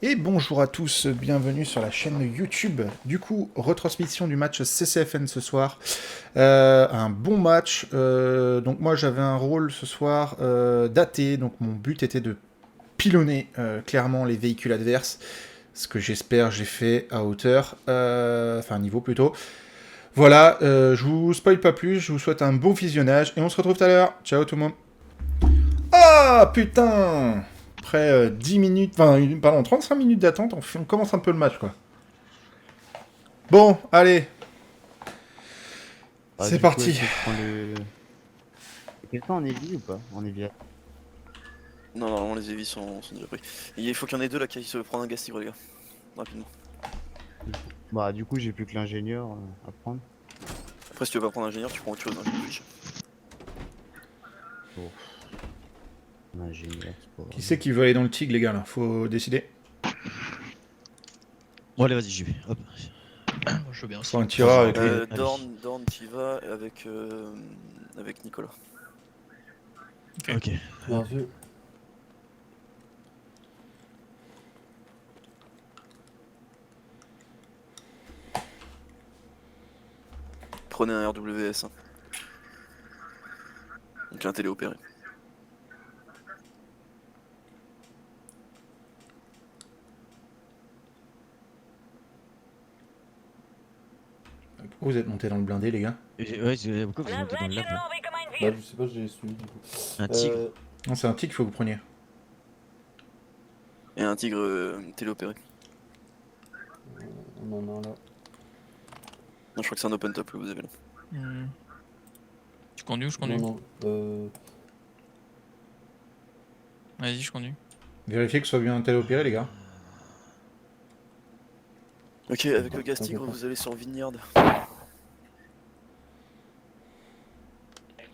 Et bonjour à tous, bienvenue sur la chaîne YouTube. Du coup, retransmission du match CCFN ce soir. Un bon match. Donc moi j'avais un rôle ce soir d'AT, donc mon but était de pilonner clairement les véhicules adverses. Ce que j'espère j'ai fait à hauteur, enfin niveau plutôt. Voilà, je vous spoil pas plus, je vous souhaite un bon visionnage et on se retrouve tout à l'heure. Ciao tout le monde. Ah putain! Après 10 minutes, enfin, pardon, 35 minutes d'attente, on commence un peu le match, quoi. Bon, allez, Ah, c'est du coup, parti. est-ce que je prends le. Quelqu'un en Eevee ou pas? En Eevee. Non, normalement les évis sont déjà pris. Il faut qu'il y en ait deux là qui se prennent un gaz tigre, les gars. Rapidement. Bah, du coup, j'ai plus que l'ingénieur à prendre. Après, si tu veux pas prendre ingénieur, tu prends autre chose, hein, je m'en fiche. Bon, l'ingénieur, c'est pas Qui grave. c'est qui veut aller dans le tigre, les gars, là? Faut décider. Bon allez vas-y j'y vais, hop. Je veux bien aussi. Faut un tireur avec les... Allez. Dorn, t'y vas avec Nicolas. Ok. Bien vu. Prenez un RWS. Hein. Donc un téléopéré. Pourquoi vous êtes monté dans le blindé, les gars? Ouais, pourquoi vous montez dans le lave là? Bah, je sais pas, j'ai suivi du coup. Un tigre. Non, c'est un tigre qu'il faut que vous preniez. Et un tigre téléopéré. On en a un là. Non, je crois que c'est un open top que vous avez là. Tu conduis ou je conduis? Non, non. Vas-y, je conduis. Vérifiez que ce soit bien un tel opéré, les gars. Ok, avec le gaz T'inquiète tigre, pas. vous allez sur Vineyard.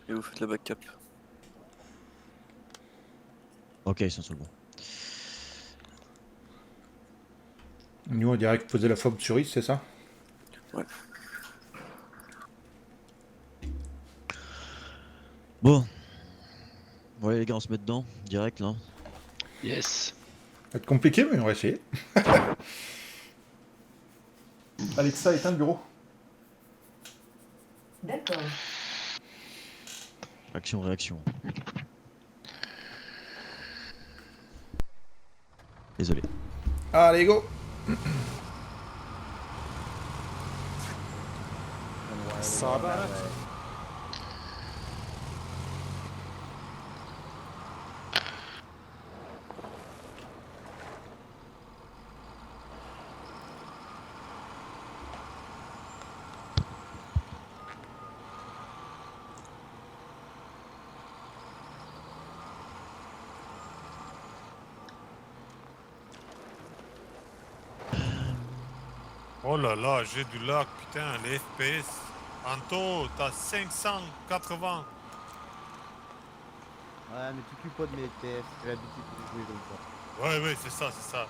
Et vous faites la back cap. Ok ils sont sur le bon. Nous, on dirait que vous posez la phobe sur Is, c'est ça? Bon. Ouais les gars on se met dedans, direct là. Yes. Ça va être compliqué, mais on va essayer. Alexa, éteins le bureau. D'accord. Action, réaction. Désolé. Allez, go! Oh là là, j'ai du lag, putain, les FPS. Anto, t'as 580. Ouais, mais t'occupes pas de mes TF, j'ai l'habitude de jouer comme ça. Ouais, c'est ça, c'est ça.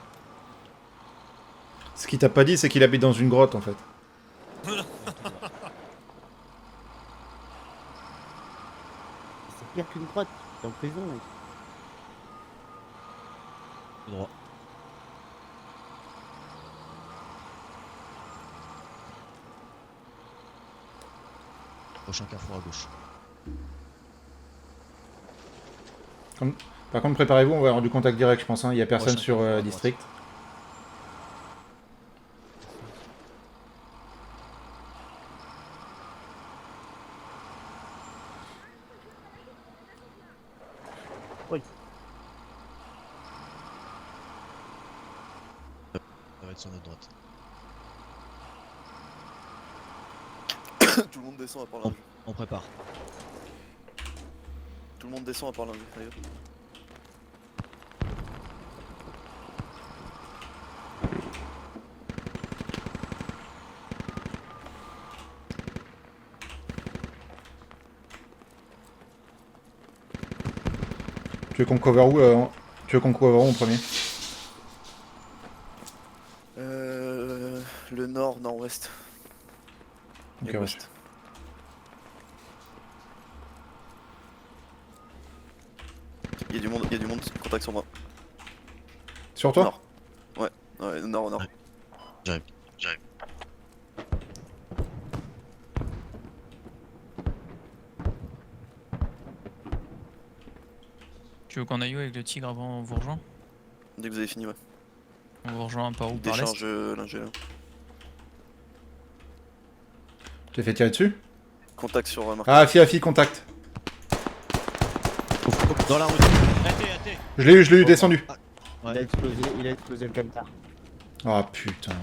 Ce qu'il t'a pas dit, c'est qu'il habite dans une grotte, en fait. C'est pire qu'une grotte, t'es en prison, mec. Tout droit. Prochain carrefour à gauche. Par contre, préparez-vous, on va avoir du contact direct, je pense. Hein. Il y a personne Prochain sur carrefour à droite. District. Oui. Ça va être sur notre droite. Tout le monde descend à part l'un. On prépare. Tout le monde descend à part l'un. Allez, hop. Tu veux qu'on cover où Tu veux qu'on cover où en premier? Le nord, nord-ouest. Ok, Et ouais. ouest. Il y a du monde, contact sur moi. Sur toi? Nord. Ouais. Ouais, nord, nord. Ouais. J'arrive. Tu veux qu'on aille où avec le tigre avant on vous rejoint? Dès que vous avez fini, ouais. On vous rejoint par où? Par l'est? Décharge l'ingé là. Tu t'es fait tirer dessus? Contact sur Marc. Ah, Fiafi, contact. Dans la route. Arrêtez. Je l'ai eu, descendu. Il a explosé le camtar. Ah putain.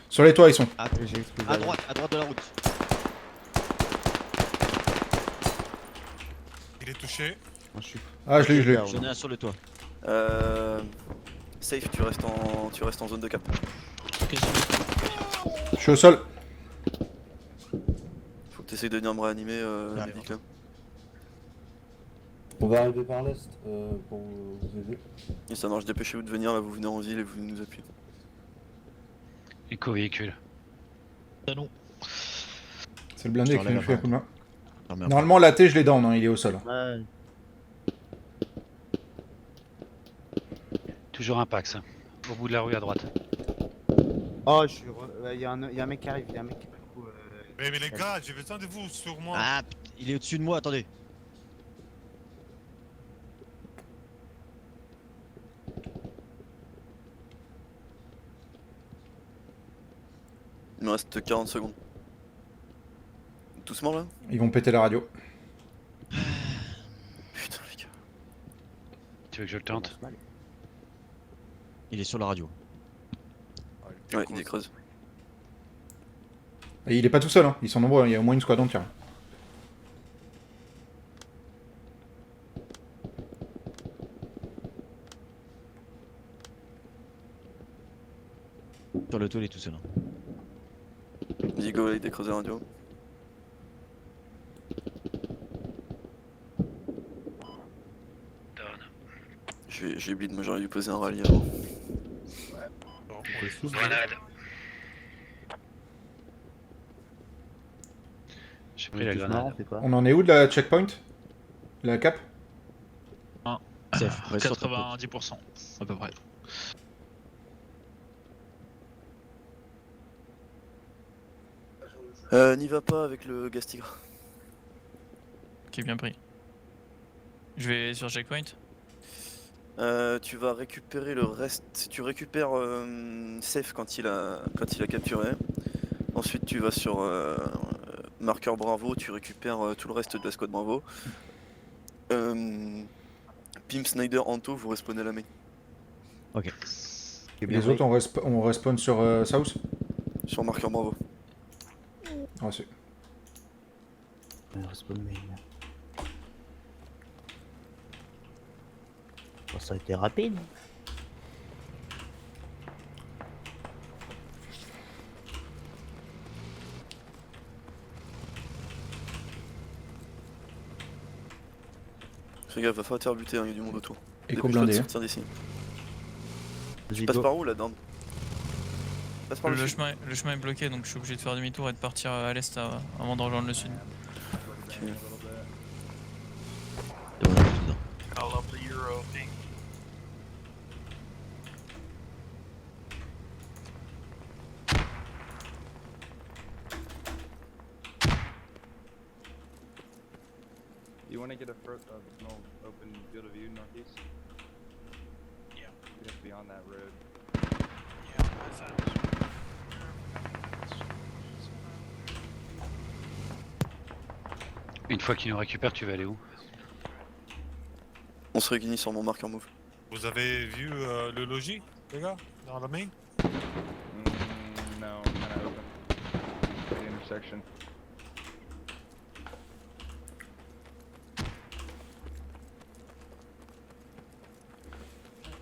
Sur les toits, ils sont. J'ai explosé. À droite de la route. Il est touché. Je suis Ah, je l'ai eu. J'en ai un sur le toit. Safe, tu restes en zone de cap. Ok, Je suis au sol. Faut que tu essayes de venir me réanimer, J'arrive. Medic, là. On va arriver par l'est pour vous aider. Et ça marche, dépêchez-vous de venir, là vous venez en ville et vous nous appuyez. Éco-véhicule. Canon. C'est le blindé Je qui t'enlève nous fait un après. coup de main. Non, merde. Normalement, la T, je l'ai down, hein, il est au sol. Ouais. Toujours un Pax. Au bout de la rue à droite. Oh, je suis. Il y a un mec qui arrive, il y a un mec qui va le coup. Mais les gars, j'ai besoin de vous sur moi. Ah, il est au-dessus de moi, attendez. Il me reste 40 secondes. Doucement là. Ils vont péter la radio. Putain les gars. Tu veux que je le tente? Il est sur la radio. Ouais, il est creuse. Et il est pas tout seul, hein. Ils sont nombreux, il y a au moins une squad entière. Sur le toit, il est tout seul. Hein. Digo, il décreuse la radio. J'ai oublié de moi, j'aurais dû poser un rallye avant. Grenade. J'ai pris la grenade. C'est quoi? On en est où de la checkpoint? La cap? Safe, reste sur ta côte. 90% à peu près. N'y va pas avec le gaz tigre. Ok, bien pris. Je vais sur checkpoint. Tu vas récupérer le reste. Tu récupères Safe quand il a capturé. Ensuite, tu vas sur marqueur Bravo. Tu récupères tout le reste de la squad Bravo. Pim, Snyder, Anto, vous respawnez à la main. Ok. Les autres, on respawn sur South? Sur marqueur Bravo. Ah, c'est... Bon, ça a été rapide. Fais gaffe, va falloir te faire buter, hein, il y a du monde autour. Éco Dépêche-toi de blindé. sortir d'ici. Vas-y, Passe go. par où là, Dan? Passe par le sud. Le chemin est bloqué donc je suis obligé de faire demi-tour et de partir à l'est avant de rejoindre le sud. Ok. Et on est tous dedans. You want to get a open field of view northeast? Yeah. You have to be on that road. Une fois qu'il nous récupère, tu vas aller où? On se réunit sur mon marqueur move. Vous avez vu le logis, les gars, dans la main? No, kind of open. The intersection.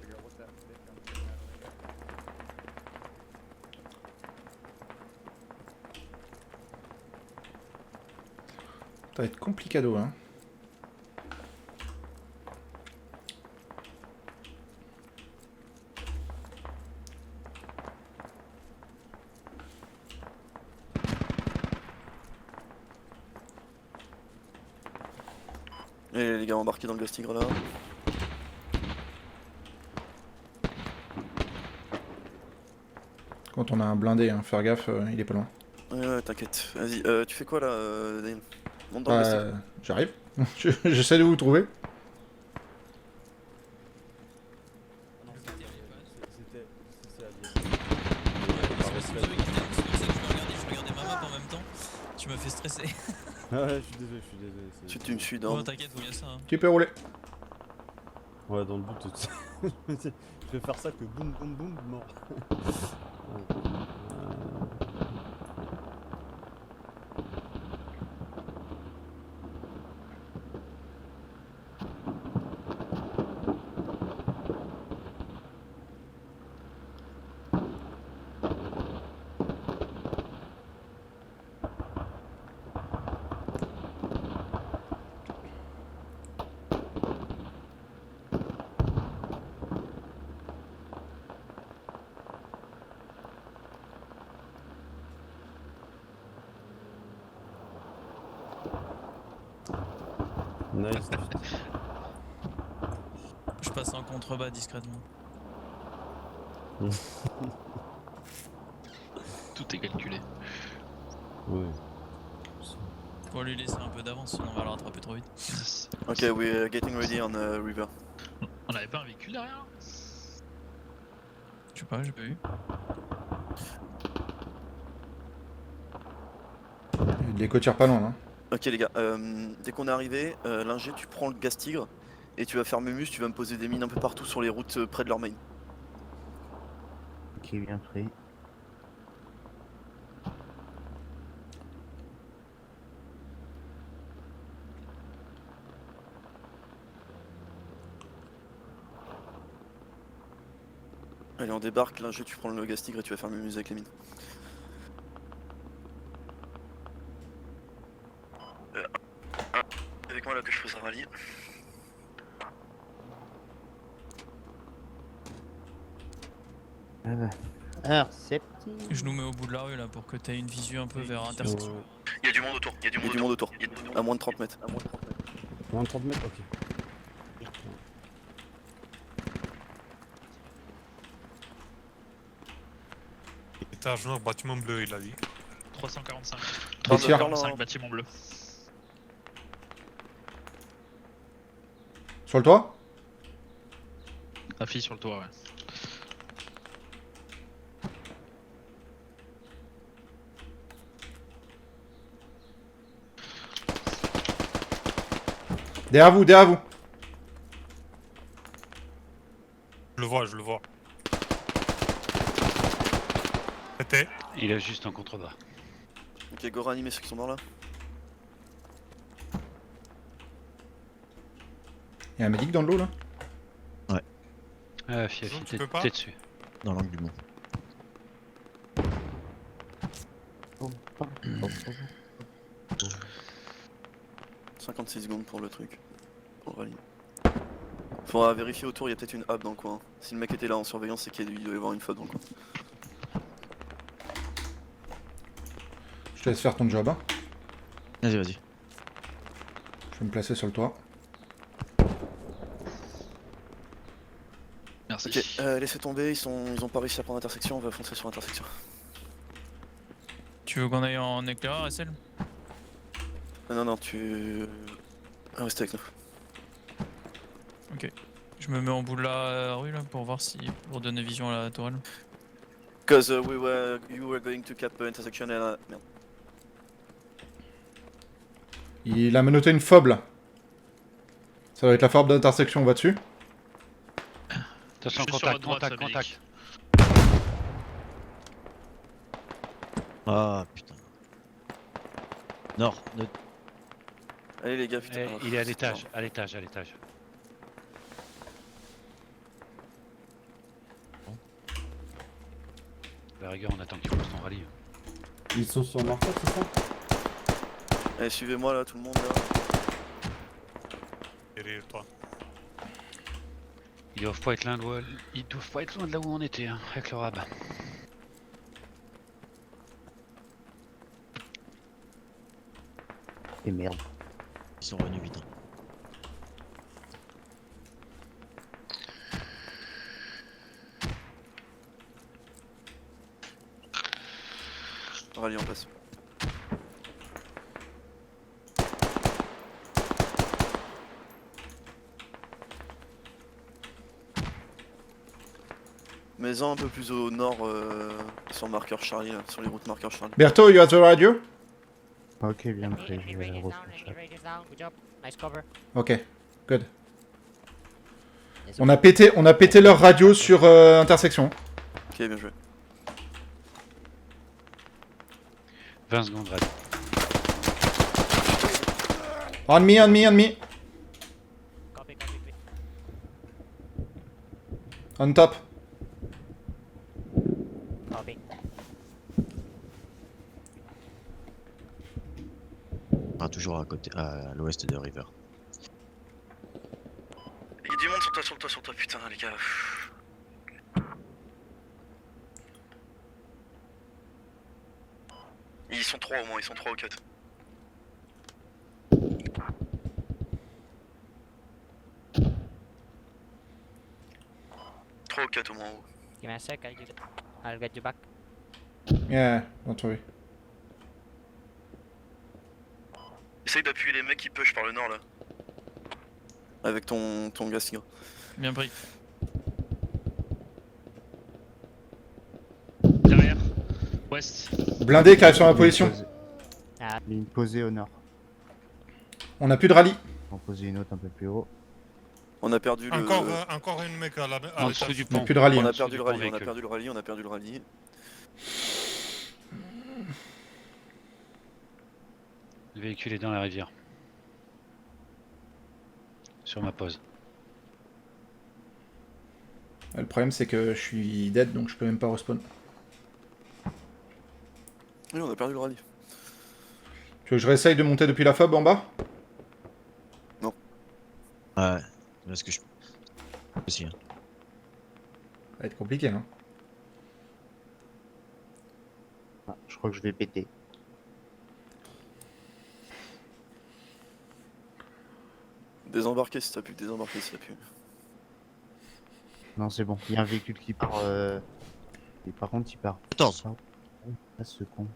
Figure out what's that stick I'm getting out of there. Ça va être complicado, hein. Et les gars embarqués dans le gaz tigre là. Quand on a un blindé, hein, faire gaffe, il est pas loin. Ouais, t'inquiète. Vas-y, tu fais quoi là, Daniel? Monte dans le vestiaire. J'arrive. J'essaie de vous trouver. C'était à dire. Je regardais ma map en même temps. Tu m'as fait stresser. Ah ouais, je suis désolé. Tu me suis dans. Bon, t'inquiète, vaut mieux ça. Hein. Tu peux rouler. Ouais, dans le but, je vais faire ça que boum boum boum, mort. Nice. Je passe en contrebas discrètement. Tout est calculé. Ouais. Faut lui laisser un peu d'avance, sinon on va le rattraper trop vite. Ok, we're getting ready on river. On avait pas un véhicule derrière? Je sais pas, j'ai pas vu. Les côtières pas loin, là. Ok les gars, dès qu'on est arrivé, Linger, tu prends le gaz tigre et tu vas faire Mémus, tu vas me poser des mines un peu partout sur les routes près de leur main. Ok, bien pris. Allez, on débarque, Linger, tu prends le gaz tigre et tu vas faire Mémus avec les mines. Avec moi là que je fasse un rallye. Alors, c'est parti. Je nous mets au bout de la rue là pour que t'aies une visu un peu vers intersection. Il y a du monde autour, il y a du monde autour. À moins de 30 mètres. Moins de 30 mètres, ok. Étage nord, bâtiment bleu, il a dit. 345. Des tirs. 345, bâtiment bleu. Sur le toit? La fille sur le toit, ouais. Derrière vous, derrière vous. Je le vois, je le vois. C'était. Il est juste en contrebas. Ok, go réanimer ceux qui sont morts là. Il y a un médic dans le lot, là? Zoom, tu peux pas t'es dessus. Dans l'angle du mont. 56 secondes pour le truc. Pour le rallye. Faudra vérifier autour, il y a peut-être une hub dans le coin. Si le mec était là en surveillance, c'est qu'il doit y avoir une faute dans le coin. Je te laisse faire ton job, hein. Vas-y, vas-y. Je vais me placer sur le toit. Merci. Ok, laissez tomber, ils ont pas réussi à prendre l'intersection, on va foncer sur l'intersection. Tu veux qu'on aille en éclaireur, SL? Non, tu... Reste avec nous. Ok. Je me mets en bout de la rue là pour voir si... pour donner vision à la tourelle. Cause you were going to cap intersection and... Merde. Il a menotté une fob, là. Ça va être la fob d'intersection, on va dessus. Attention, contact. Ah putain. Nord, Allez les gars, putain. Il est à l'étage, à l'étage. La rigueur, on attend qu'il pose son rallye. Ils sont sur marqueur, c'est ça? Allez, suivez-moi là, tout le monde là. Derrière toi. Ils doivent pas être loin de là où on était, hein, avec le rabat. Et merde. ils sont revenus vite. Hein. Rallye en place. Mais un peu plus au nord sur marqueur Charlie, là, sur les routes marqueur Charlie. Berto, you have the radio? Ok, bien pris, je vais refaire ça. Ok, good. On a pété leur radio sur intersection. Ok, bien joué. 20 secondes, Red. On me. On top. Ah, toujours à côté, à l'ouest de River. Il y a du monde sur toi, putain, les gars. Ils sont 3 au moins, ils sont 3 ou 4. Trois ou 4 au moins en haut. Give me a sec, I'll get you back. Yeah, don't worry. Essaye d'appuyer les mecs qui push par le nord là. Avec ton gas tigre. Bien pris. Derrière. Ouest. Blindé qui arrive sur ma position. Ligne posée au nord. On a plus de rallye. On va poser une autre un peu plus haut. On a perdu le... Encore une mec à la En dessous du On a pont. plus de rallye. On hein. a perdu le rallye, on a véhicule. perdu le rallye, on a perdu le rallye. Le véhicule est dans la rivière. Sur ma pause. Le problème c'est que je suis dead donc je peux même pas respawn. Oui, on a perdu le rallye. Tu veux que je réessaye de monter depuis la fob en bas? Ouais, parce que je... aussi, hein. Ça va être compliqué hein. Ah, je crois que je vais péter. Désembarquer si t'as pu, désembarquer si t'as pu. Non, c'est bon. Il y a un véhicule qui part. Et par contre, il part. 14. Ah, ce con.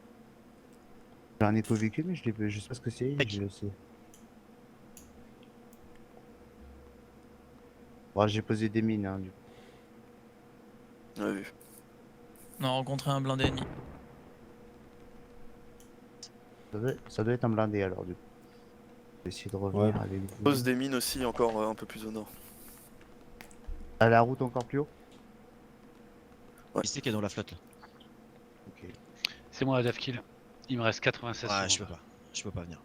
J'ai un éco-véhicule, mais je sais pas ce que c'est. Mec. Je le sais. Bon, j'ai posé des mines, hein, du coup. On a vu. On a rencontré un blindé ennemi. Ça doit être un blindé alors, du coup. Je vais essayer de revenir Ouais. avec vous. Pose des mines aussi encore un peu plus au nord. À la route encore plus haut. Ouais. Qui c'est qui est dans la flotte là? Ok. C'est moi, Adafkill. Il me reste 96 Ouais, je secondes. peux pas. Je peux pas venir.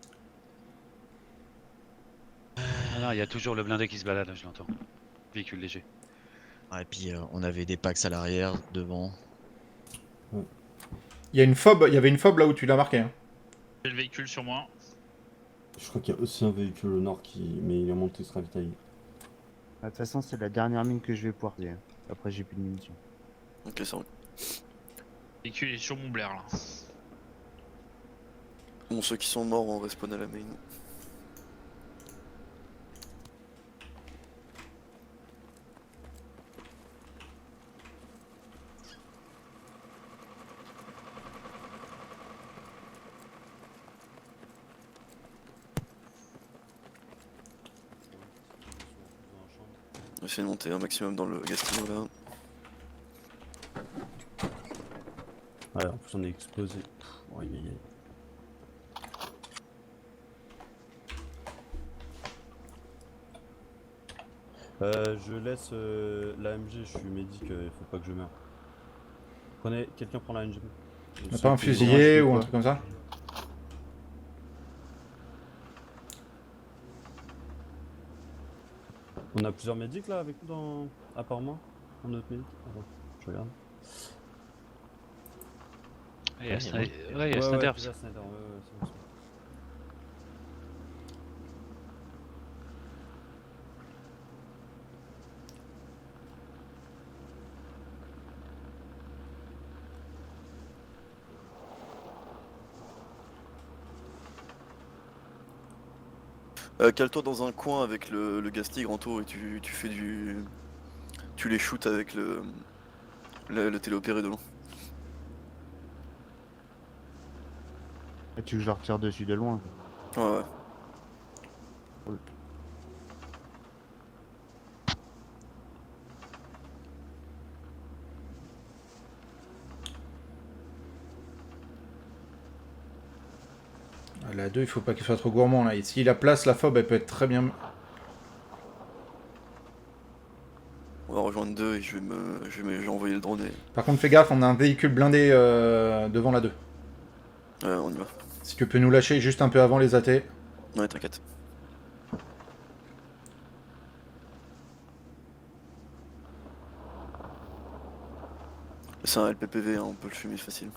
Ah non, il y a toujours le blindé qui se balade, je l'entends. Véhicule léger. Ouais, et puis on avait des packs à l'arrière, devant. Il y avait une fob là où tu l'as marqué hein. J'ai le véhicule sur moi. Je crois qu'il y a aussi un véhicule au nord qui. Mais il est monté se ravitailler. De toute façon, c'est la dernière mine que je vais pouvoir dire. Après, j'ai plus de munitions. Ok, ça roule. Le véhicule est sur mon blaire là. Bon, ceux qui sont morts on respawn à la main. On va essayer de monter un maximum dans le Gastino là. Ouais, en plus on est explosé. Aïe, aïe, aïe. Je laisse l'AMG, je suis médic, il faut pas que je meure. Quelqu'un prend l'AMG. On a pas un fusilier ou un truc comme ça? On a plusieurs médics là avec nous dans. À part moi? Un autre médic? Attends, je regarde. Il y a Ouais, Snyder, il y a ouais, il y a Snyder. Snyder, c'est bon, c'est bon. Cale-toi dans un coin avec le gaz tigre en taux et tu fais du... Tu les shoots avec le téléopéré de long. Ah, tu veux que je leur tire dessus de loin? Ouais, ouais. Ah, la 2, il faut pas qu'il soit trop gourmand là. S'il la place, la fob, elle peut être très bien. On va rejoindre 2 et je vais envoyer le drone et... Par contre, fais gaffe, on a un véhicule blindé devant la 2. Ouais, on y va. Si tu peux nous lâcher juste un peu avant les AT. Ouais, t'inquiète. C'est un LPPV, hein, on peut le fumer facile.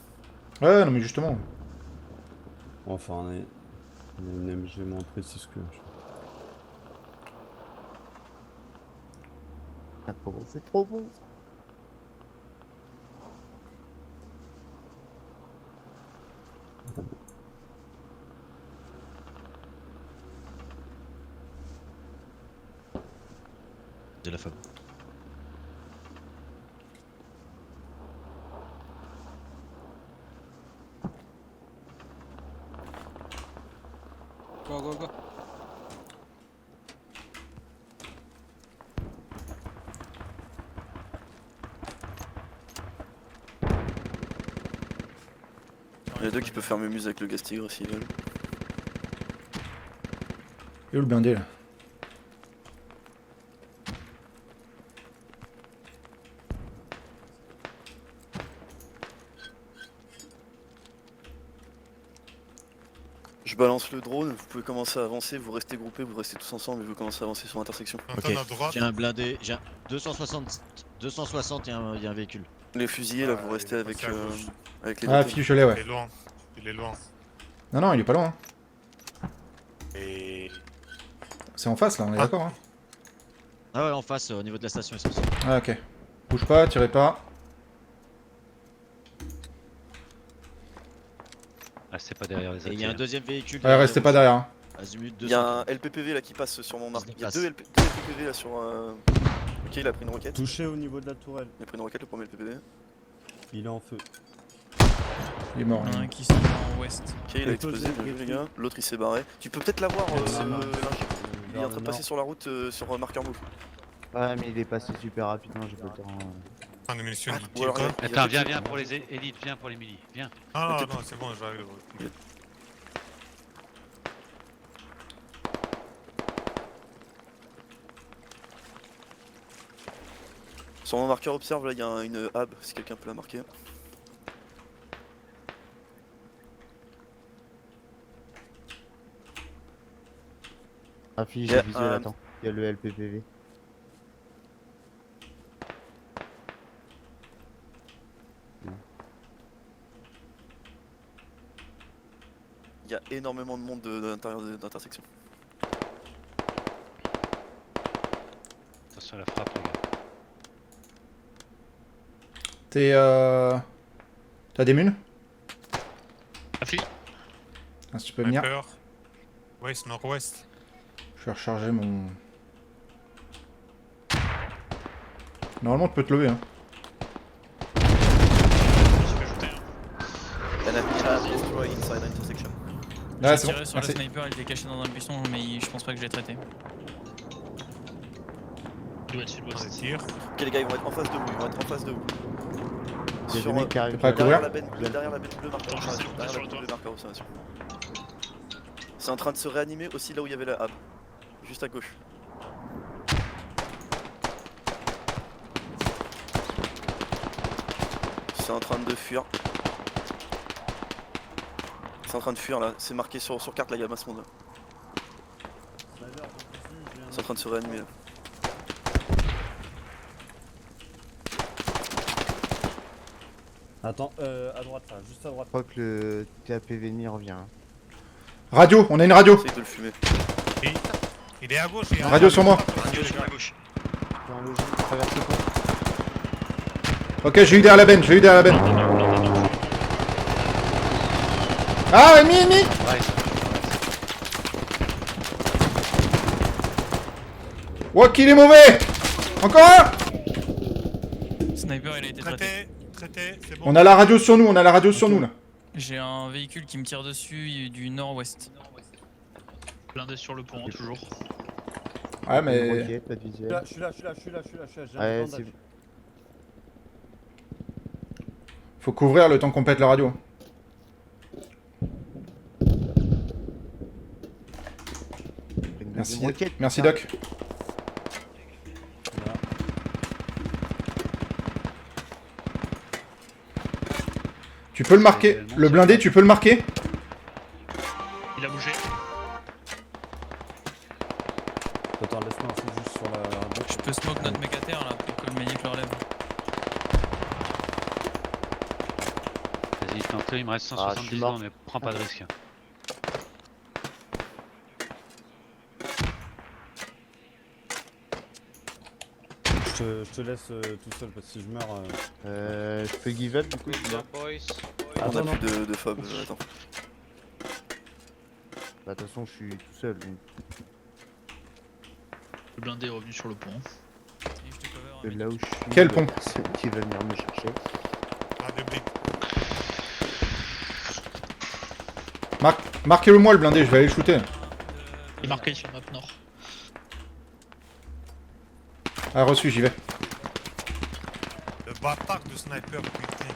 Ouais, non mais justement. Enfin, on a une MG moins précise que. Ah, c'est trop bon. De la femme. Go, go, go. Il y a 2 qui peuvent faire mumuse avec le gaz tigre s'ils veulent. Et où le blindé là? Je balance le drone, vous pouvez commencer à avancer, vous restez groupés, vous restez tous ensemble et vous commencez à avancer sur l'intersection. Anton Ok, à droite. j'ai un blindé, j'ai un 260 et il y a un véhicule. Les fusillés là, vous il restez est avec, passé à gauche. avec les Ah, deux. fiche, je l'ai, Il ouais. est loin. Il est loin. Non, non, il est pas loin. Et. C'est en face là, on est Ah. d'accord. Hein. Ah ouais, en face, au niveau de la station essence. Ah, ok. Bouge pas, tirez pas. Ah, c'est pas derrière les Et il y a un AT. deuxième véhicule. Ouais, restez pas derrière. Hein. Azimut Il y a 200. un LPPV là qui passe sur mon marque. Il y a déplace. deux LPPV là sur. Ok, il a pris une roquette. Touché au niveau de la tourelle. Il a pris une roquette le premier LPPV. Il est en feu. Il est mort. Il y en a lui. un qui sont en ouest. Ok, il a explosé, bien joué les gars. L'autre il s'est barré. Tu peux peut-être l'avoir, il est en train de passer sur la route sur marqueur move. Ouais, mais il est passé super rapidement, j'ai pas le temps. En munitions Ou alors, tigre. il y a Attends, peut-être- viens pour les élites, viens pour les millis, viens. Ah peut-être- non, c'est bon, j'arrive. Sur mon marqueur observe là il y a une hab si quelqu'un peut la marquer. Affiche, Il y a visuel, un- attends. Il y a le LPPV. Il y a énormément de monde de l'intérieur d'intersection. Attention à la frappe, les gars. T'as des mules? Affi. Ah, si tu peux venir. Sniper. Ouest, nord-ouest. Je vais recharger mon. Normalement, tu peux te lever. Hein. Je peux ajouter un. Enemy hab destroy inside intersection. Là, J'ai c'est bon. tiré sur Merci. le sniper, il était caché dans un buisson, mais je pense pas que je l'ai traité. Il doit être On les sud-ouest. tire. Ok les gars ils vont être en face de vous, ils vont être en face de vous. Il y a Sur, des mecs qui arrivent. prêt à derrière courir la benne, derrière la benne bleue marqueur Attends, je sais, observation. je Derrière suis la sur benne toi. bleue marqueur observation. C'est en train de se réanimer aussi là où il y avait la hab. Juste à gauche. C'est en train de fuir. C'est en train de fuir là, c'est marqué sur carte là, il y a masse monde là. C'est en train de se réanimer là. Attends, à droite là, juste à droite. Je crois que le TAPV ennemi revient. hein. Radio, on a une radio. Essaye de le fumer. Il est à gauche. Il y a un Radio sur moi. Radio sur la gauche. Dans le logis, traverse le pont. Ok, j'ai eu derrière la benne, j'ai eu derrière la benne. Ah, ennemi, ennemi! Ouais, Ouah, qu'il est mauvais! Encore un! Sniper, il a été traité. Traité, c'est bon. On a la radio sur nous, on a la radio sur nous là. J'ai un véhicule qui me tire dessus du nord-ouest. Blindé sur le pont, toujours. Ouais, mais. Ok, pas de visuel. Je suis là, j'ai un Ouais, bandage. Faut couvrir le temps qu'on pète la radio. Merci, merci Doc. Voilà. Tu peux le marquer. Le blindé, tu peux le marquer. Il a bougé. Attends, laisse-moi un peu juste sur la... Je peux smoke notre mec à terre là pour que le médic le relève. Vas-y, tente-le, il me reste Ah, je suis 170 mort. ans, mais prends pas de risque. Je te laisse tout seul parce que si je meurs... Je peux give up du coup. On Attends, a non. plus de fob. Attends. Bah, de toute façon, je suis tout seul. Donc. Le blindé est revenu sur le pont. Et je te cover un De médic. là où je suis. Quel y a pont personne qui va venir me chercher. Ah, des briques. Marquez-le moi le blindé, je vais aller le shooter. Il est marqué sur map nord. Ah, reçu, j'y vais. Le bâtard de sniper, putain.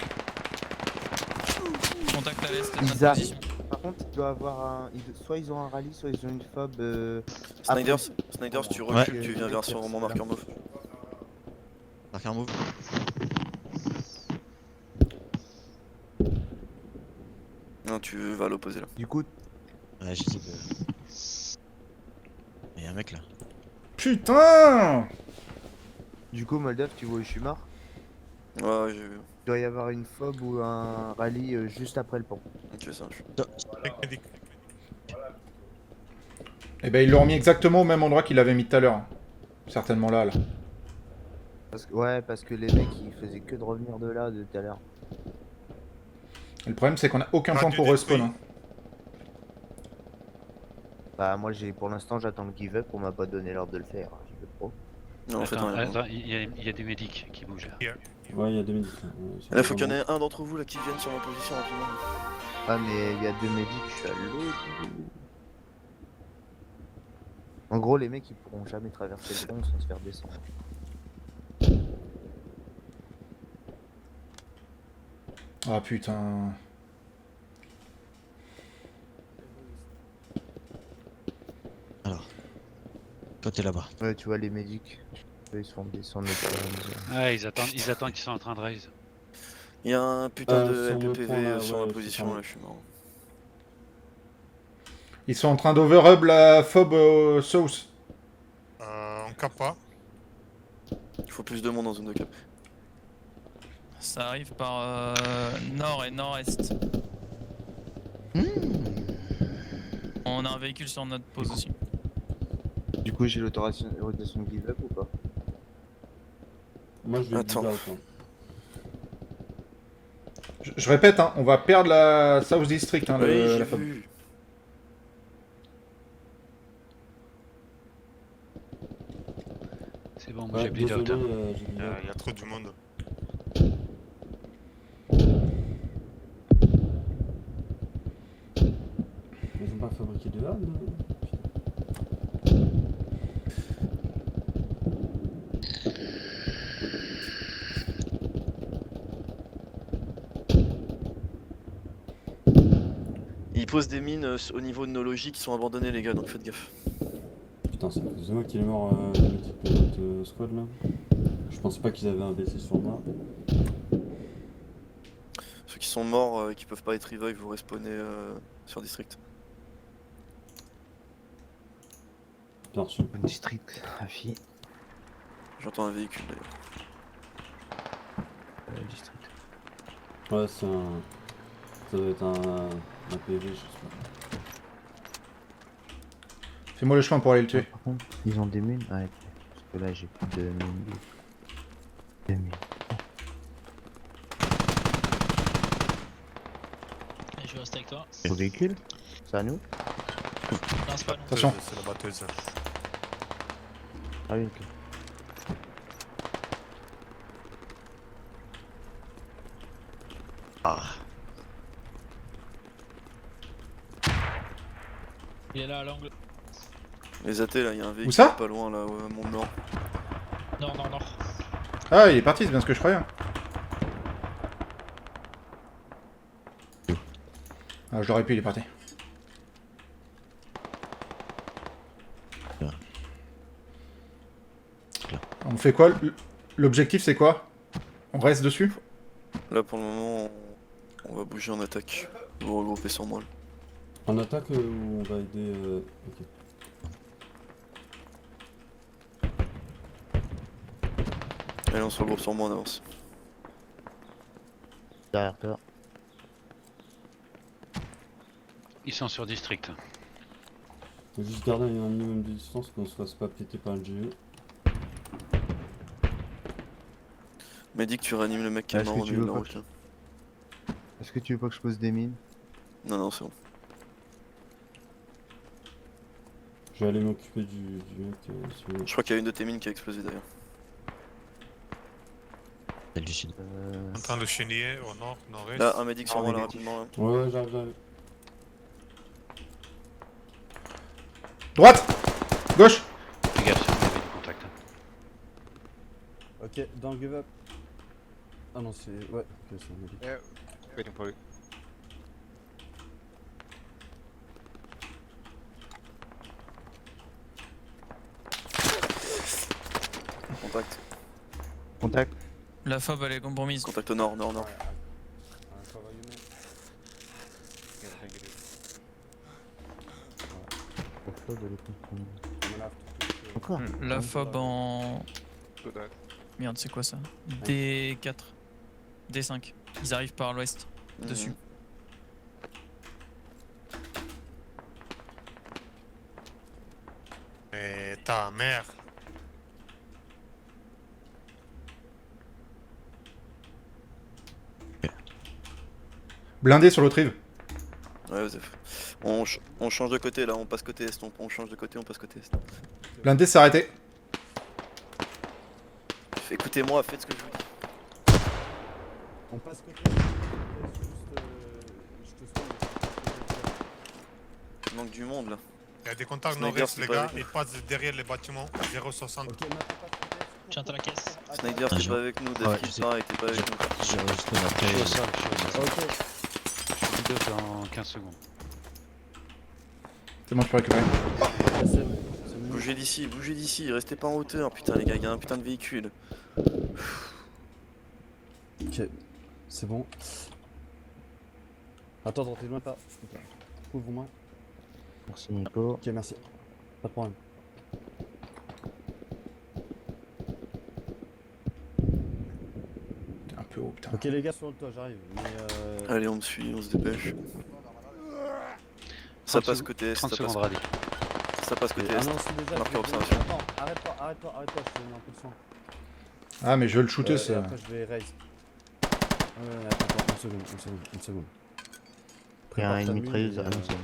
Contact à l'est, Ils notre arrivent. position. Par contre, il doit avoir un. Soit ils ont un rallye, soit ils ont une fob. Snyders, après. Snyders, tu Ouais. recules, tu viens vers sur mon marqueur mauve. Marqueur move. Non, tu vas à l'opposé là. Du coup, Ouais, j'essaie de. Il y a un mec là. Putain! Moldave, tu vois où je suis mort. Ouais, j'ai vu. Il doit y avoir une fob ou un rallye juste après le pont. Ok, ça marche. Brique médic. Eh ben, ils l'ont remis exactement au même endroit qu'il l'avait mis tout à l'heure. Certainement là, là. Parce que les mecs ils faisaient que de revenir de là de tout à l'heure. Et le problème, c'est qu'on a aucun temps Radio pour détruit. respawn. Hein. Bah moi pour l'instant j'attends le give up, on m'a pas donné l'ordre de le faire, je veux trop. Non, faites Attends, rien. attends, il y a des médics qui bougent là. Ouais, il y a 2 minutes. Là, faut qu'il y en ait un d'entre vous là qui vienne sur ma position rapidement. Ah mais il y a 2 médics, je suis à l'autre bout. En gros les mecs ils pourront jamais traverser le pont sans se faire descendre. Ah putain. Alors. Toi t'es là-bas. Ouais tu vois les médics, eux ils se font descendre au fur et à mesure. Ouais, ils attendent qu'ils sont en train de raise. Il y a un putain de sur le LPPV pont, là, sur ouais, ma c'est position ça. là, je suis mort. Ils sont en train d'overhub la fob au south. On cap pas. Il faut plus de monde en zone de cap. Ça arrive par nord et nord-est. On a un véhicule sur notre pose aussi. Du coup j'ai l'autorisation de give up ou pas? Moi, je vais Attends. dire out, hein. Je répète, hein, on va perdre la South District, hein, Oui, j'ai la fob. vu. C'est bon, moi Ouais, j'ai bleed out. désolé, hein. j'ai bleed Il y out. a trop du monde. Ils ont pas fabriqué de hard là? Ils posent des mines au niveau de nos logis qui sont abandonnés les gars, donc faites gaffe. Putain, c'est à cause de moi qu'il est mort le médic de notre squad là. Je pensais pas qu'ils avaient un BC sur moi. Ceux qui sont morts et qui peuvent pas être revive, vous respawnez sur district. Bien reçu. District, Rafi. J'entends un véhicule d'ailleurs. District. Ouais, c'est un. Ça doit être un PV, je sais pas. Fais-moi le chemin pour aller le tuer. Par contre, ils ont des mines? Ouais, parce que là j'ai plus de mines. Des mines. Et je reste avec toi. Au véhicule? C'est à nous? Non, c'est pas long. Attention. C'est la batteuse. Ah oui, ok. Ah. Il est là à l'angle. Les athées là, il y a un véhicule ça pas loin là, ouais, mon nord. Nord, nord, nord. Ah, il est parti, c'est bien ce que je croyais. Ah, je l'aurais pu, il est parti. Bien. Bien. On fait quoi? L'objectif, c'est quoi? On reste dessus? Là pour le moment, on va bouger en attaque. Vous regrouper sur moi. Là. En attaque ou on va aider. Ok. Allez, on se regroupe sur moi, on avance. Derrière toi. Ils sont sur district. Faut juste garder un minimum de distance qu'on se fasse pas péter par le GE. Mais dis que tu réanimes le mec qui est Est-ce mort que au tu milieu de veux la pas route. Là. Est-ce que tu veux pas que je pose des mines? Non, non, c'est bon. Je vais aller m'occuper du mec. Si vous voulez. Je crois qu'il y a une de tes mines qui a explosé d'ailleurs. Celle du sud. En train de cheniller au nord, nord-est. Là, un médic sur Ah, moi oui, là médic. rapidement. Là. Ouais, j'arrive. Droite! Gauche! Fais gaffe si vous avez du contact. Ok, don't give up. Ah non, c'est. Ouais, ok, c'est un médic. Yeah, waiting for you. Contact. Contact. La fob, elle est compromise. Contact au nord, nord, nord. Cover you, mate. Yeah, thank you. Pourquoi de l'écoute? I'm gonna have to push, Encore? La fob en... Do that. Merde, c'est quoi ça? D4. D5. Ils arrivent par l'ouest. Dessus. Mhm. Et ta mère. Blindé sur l'autre rive. Ouais, Joseph. On change de côté là, on passe côté est. On change de côté, on passe côté est. Blindé s'est arrêté. Écoutez-moi, faites ce que je vous dis. On passe côté. Juste. Je te soigne. Il manque du monde là. Il y a des contacts Snyder, nord-est, c'est les pas gars. avec nous. Ils passent derrière les bâtiments 060. Ok, maintenant passe côté. Tiens, t'as la caisse. Snyder, Ah, t'es je- pas avec nous. Ouais, Dave je Kill, sais. pareil, t'es pas avec nous. J'ai respawn après. Je suis au sol, je suis au sol. Ok. Je suis deux dans 15 secondes. C'est bon, tu peux récupérer. C'est bon. Bougez d'ici, restez pas en hauteur. Putain, les gars, y a un putain de véhicule. Ok, c'est bon. Attends, t'es loin pas. Ok. Ouvre-moi. Merci Nico. Ok, merci. Pas de problème. T'es un peu haut, putain. Ok, les gars, sur le toit, j'arrive. Mais Allez, on me suit, on se dépêche. Ça 30 passe secondes- côté est, 30 ça passe, secondes rallye. ça passe côté Ah est. non, c'est déjà. Marqueur je vais- observation. Attends, arrête-toi, je te donne un peu de soin. Ah, mais je veux le shooter, Et ça. après, je vais raise. Ouais, attends, une seconde. Il y a Prépare une ta mitrailleuse mine à et, une seule.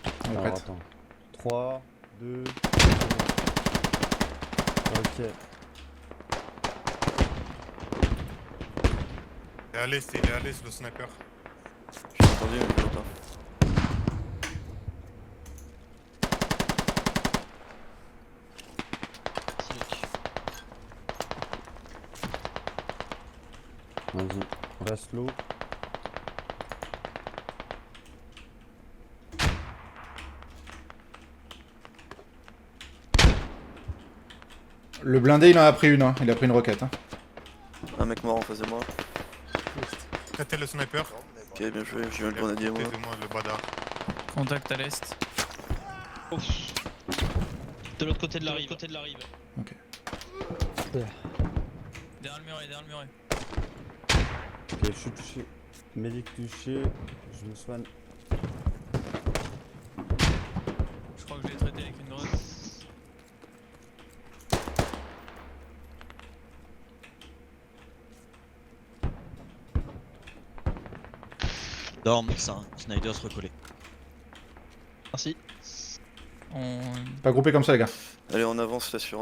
On est Alors prête. attends. 3, 2, ok. Il est à l'est, le sniper. J'ai entendu, mais je vois pas. Vas-y, reste low. Le blindé, il en a pris une, hein. Il a pris une roquette. Hein. Un mec mort en face de moi. Traitez le sniper. Ok, bien joué, j'ai eu le grenadier moi. Côté de moi, le bada. Contact à l'est. De l'autre côté de la rive. Ok. Derrière le muret, derrière le muret. Ok, je suis touché. Médic touché, je me soigne. Je crois que je l'ai traité avec une drogue. Dorm, ça, Snyder se recoller. Merci. On... Pas groupé comme ça, les gars. Allez, on avance là sur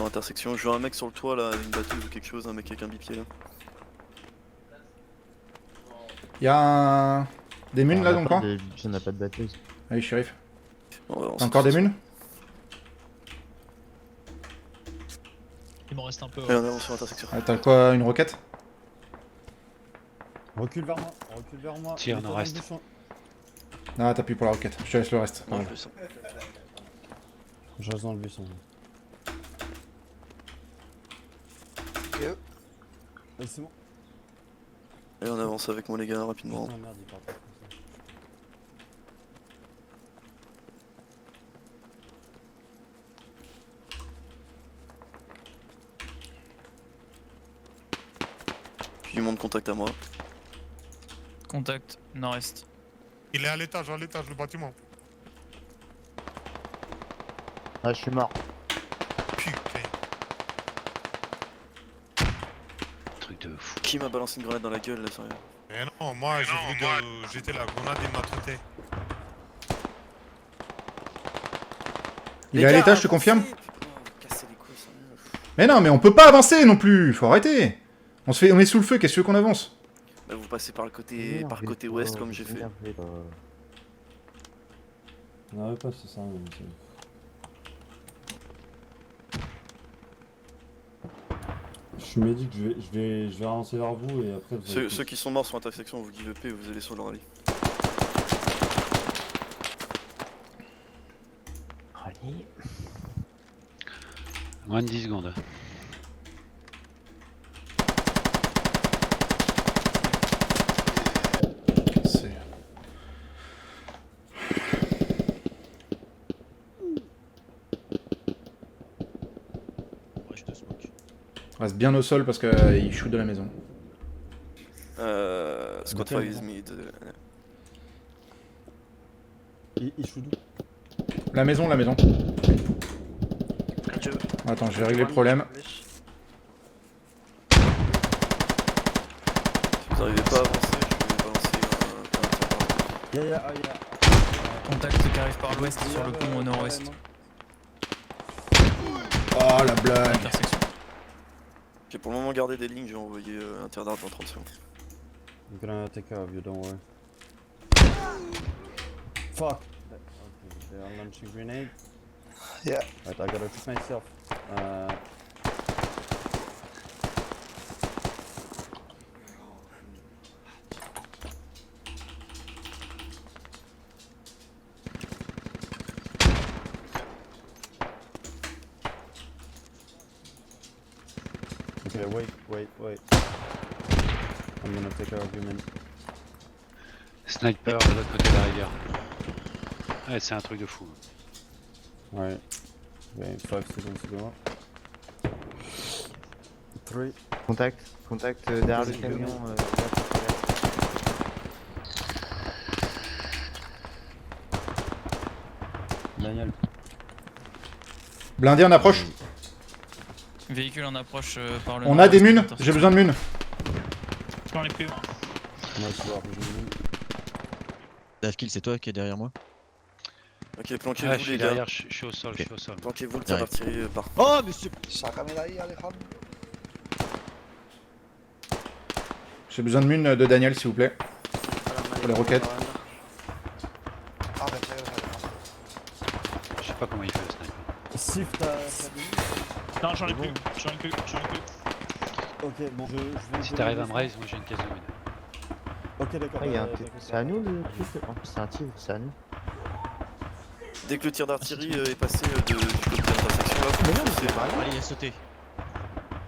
intersection. Je vois un mec sur le toit là, une batteuse ou quelque chose, un mec avec un bipied là. Il y a un... Des munes là dans le coin? On n'a pas de batteuse. Allez, shérif. On T'as encore des munes? Il m'en reste un peu. Allez, on avance sur l'intersection. Ah, t'as quoi, une roquette? Recule vers moi, recule vers moi. Tiens, Mets-toi on en dans le reste. buisson. Ah, t'as plus pour la roquette. Je te laisse le reste. Non, Voilà. je sens. Je reste dans le buisson. Allez, c'est bon. Allez, on avance avec moi les gars, rapidement. Putain, merde, il part pas comme ça. Puis monte contact à moi. Contact, nord-est. Il est à l'étage, le bâtiment. Ah, je suis mort. Putain. Truc de fou. Qui m'a balancé une grenade dans la gueule là, sérieux? Mais non, moi j'ai voulu jeter la grenade, il m'a traité. Il est à l'étage, je te confirme? Cassez les couilles, sérieux. Mais non, mais on peut pas avancer non plus. Faut arrêter. On est sous le feu, qu'est-ce que tu veux qu'on avance? Bah, vous passez par le côté, ouest comme j'ai fait. Non, mais pas c'est ça. Mais c'est- Je suis médic, je vais avancer vers vous et après vous allez Ceux qui sont morts sur l'intersection, vous give up et vous allez sur leur rallye. Rallye. Moins de 10 secondes. C'est... Ouais, je te smoke. Reste bien au sol parce qu'il shoot de la maison. Squad Lequel, 5 is moi mid. Il shoot d'où? La maison, la maison. Attends, je vais régler le problème. Si vous n'arrivez pas à avancer, je vais balancer un tir par là. Contact qui arrive par l'ouest sur le pont au nord-ouest. Oh la blague. Intersection. Ok, pour le moment, gardez des lignes, je vais envoyer un tir d'arbre dans 30 secondes. I'm gonna take care of you, don't worry. Fuck! Okay, they are launching grenade. Yeah. Right, I gotta fix myself. Okay, wait. I'm gonna take care of you, man. Sniper de l'autre côté de la rivière. Ouais, c'est un truc de fou. Alright. Okay, 5 seconds to go. 3. Contact derrière le camion. Daniel. Blindé en approche. Véhicule en approche par le On a des munes. nord-ouest. J'ai besoin de munes. J'en ai plus. Moi aussi, alors, j'ai une. Davkill, c'est toi qui est derrière moi? Ok, planquez-vous Ouais, je suis les gars. derrière, je suis au sol, je suis au sol. Planquez-vous, le tir J'arrive. d'artillerie part. Oh, monsieur! J'ai besoin de munes de Daniel, s'il vous plaît. Pour les roquettes. Je sais pas comment il fait le sniper. Sif, t'as des. Non, j'en ai plus. J'en ai plus. Ok, bon, je vais. Si t'arrives à me raise, moi j'ai une caisse de mine. Ok, d'accord. Ah, c'est à nous le truc. Oh, c'est un tir, c'est à nous. Dès que le tir d'artillerie est passé du côté de l'intersection là, Mais non, mais c'est c'est pas Allez, il a sauté.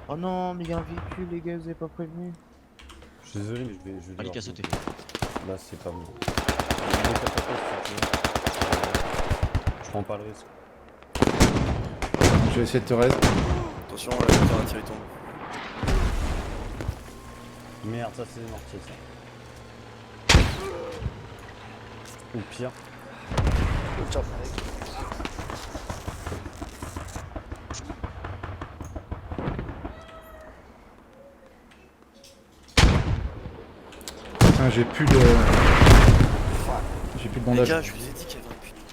Oh non, mais il y a un véhicule, les gars, vous avez pas prévenu. Je suis désolé, mais je vais. Allez, qui a sauté. Là, c'est pas bon. Je prends pas le risque. Je vais essayer de te raise. Attention, le tir d'artillerie tombe. Merde, ça c'est des mortiers ça. Ou pire. Putain, j'ai plus de... J'ai plus de Les bandage. gars, je vous ai dit qu'il y avait un putain.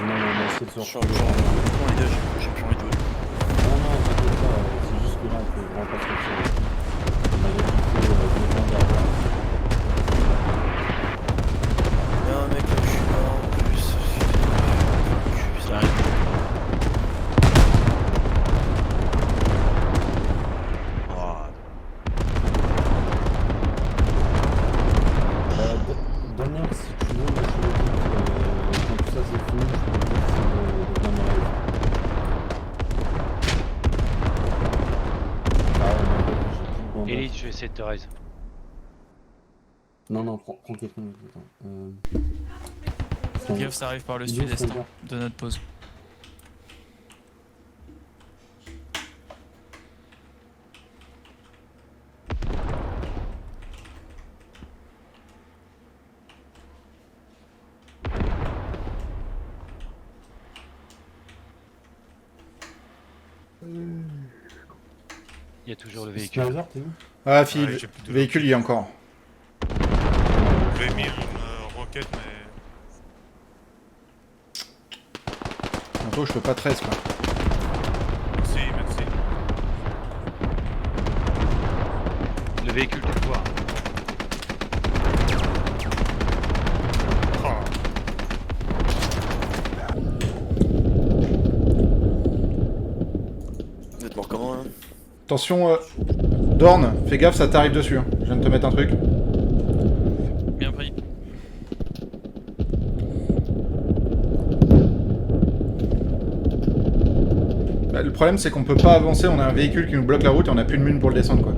Non, on va essayer de se Genre, retrouver. non, les gars, j'ai plus envie de jouer. Non, t'inquiète pas, c'est juste que là on peut vraiment pas se retrouver. On avait quitté des gens derrière. Bon, Elite, je vais essayer de te raise. non, prends quelqu'un. Gaffe, ça arrive par le Ils sud-est sont hein, de notre pause. Il y a toujours le véhicule. Sniper, t'es où? Ah, Philippe, Ouais, j'ai plus de véhicule, il y a encore. J'ai mis une roquette, mais. Bientôt, je fais pas 13, quoi. Merci, merci. Le véhicule, tu le vois. Oh. Vous êtes mort comment là? Attention, Dorn, fais gaffe, ça t'arrive dessus. Hein. Je viens de te mettre un truc. Bien pris. Bah, le problème, c'est qu'on peut pas avancer, on a un véhicule qui nous bloque la route et on a plus de mune pour le descendre, quoi.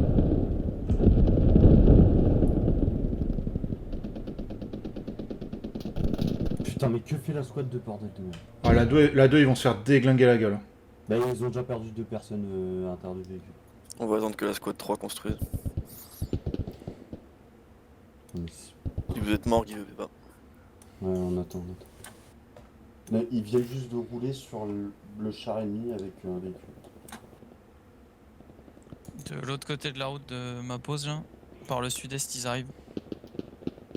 Putain, mais que fait la squad de bordel de merde? Ah, la 2, ils vont se faire déglinguer la gueule. Bah, ils ont déjà perdu 2 personnes à l'intérieur du véhicule. On va attendre que la squad 3 construise. Si vous êtes mort, Guy, pas. Ouais, on attend. Mais ils viennent juste de rouler sur le char ennemi avec un véhicule. De l'autre côté de la route de ma pause, là, par le sud-est, ils arrivent.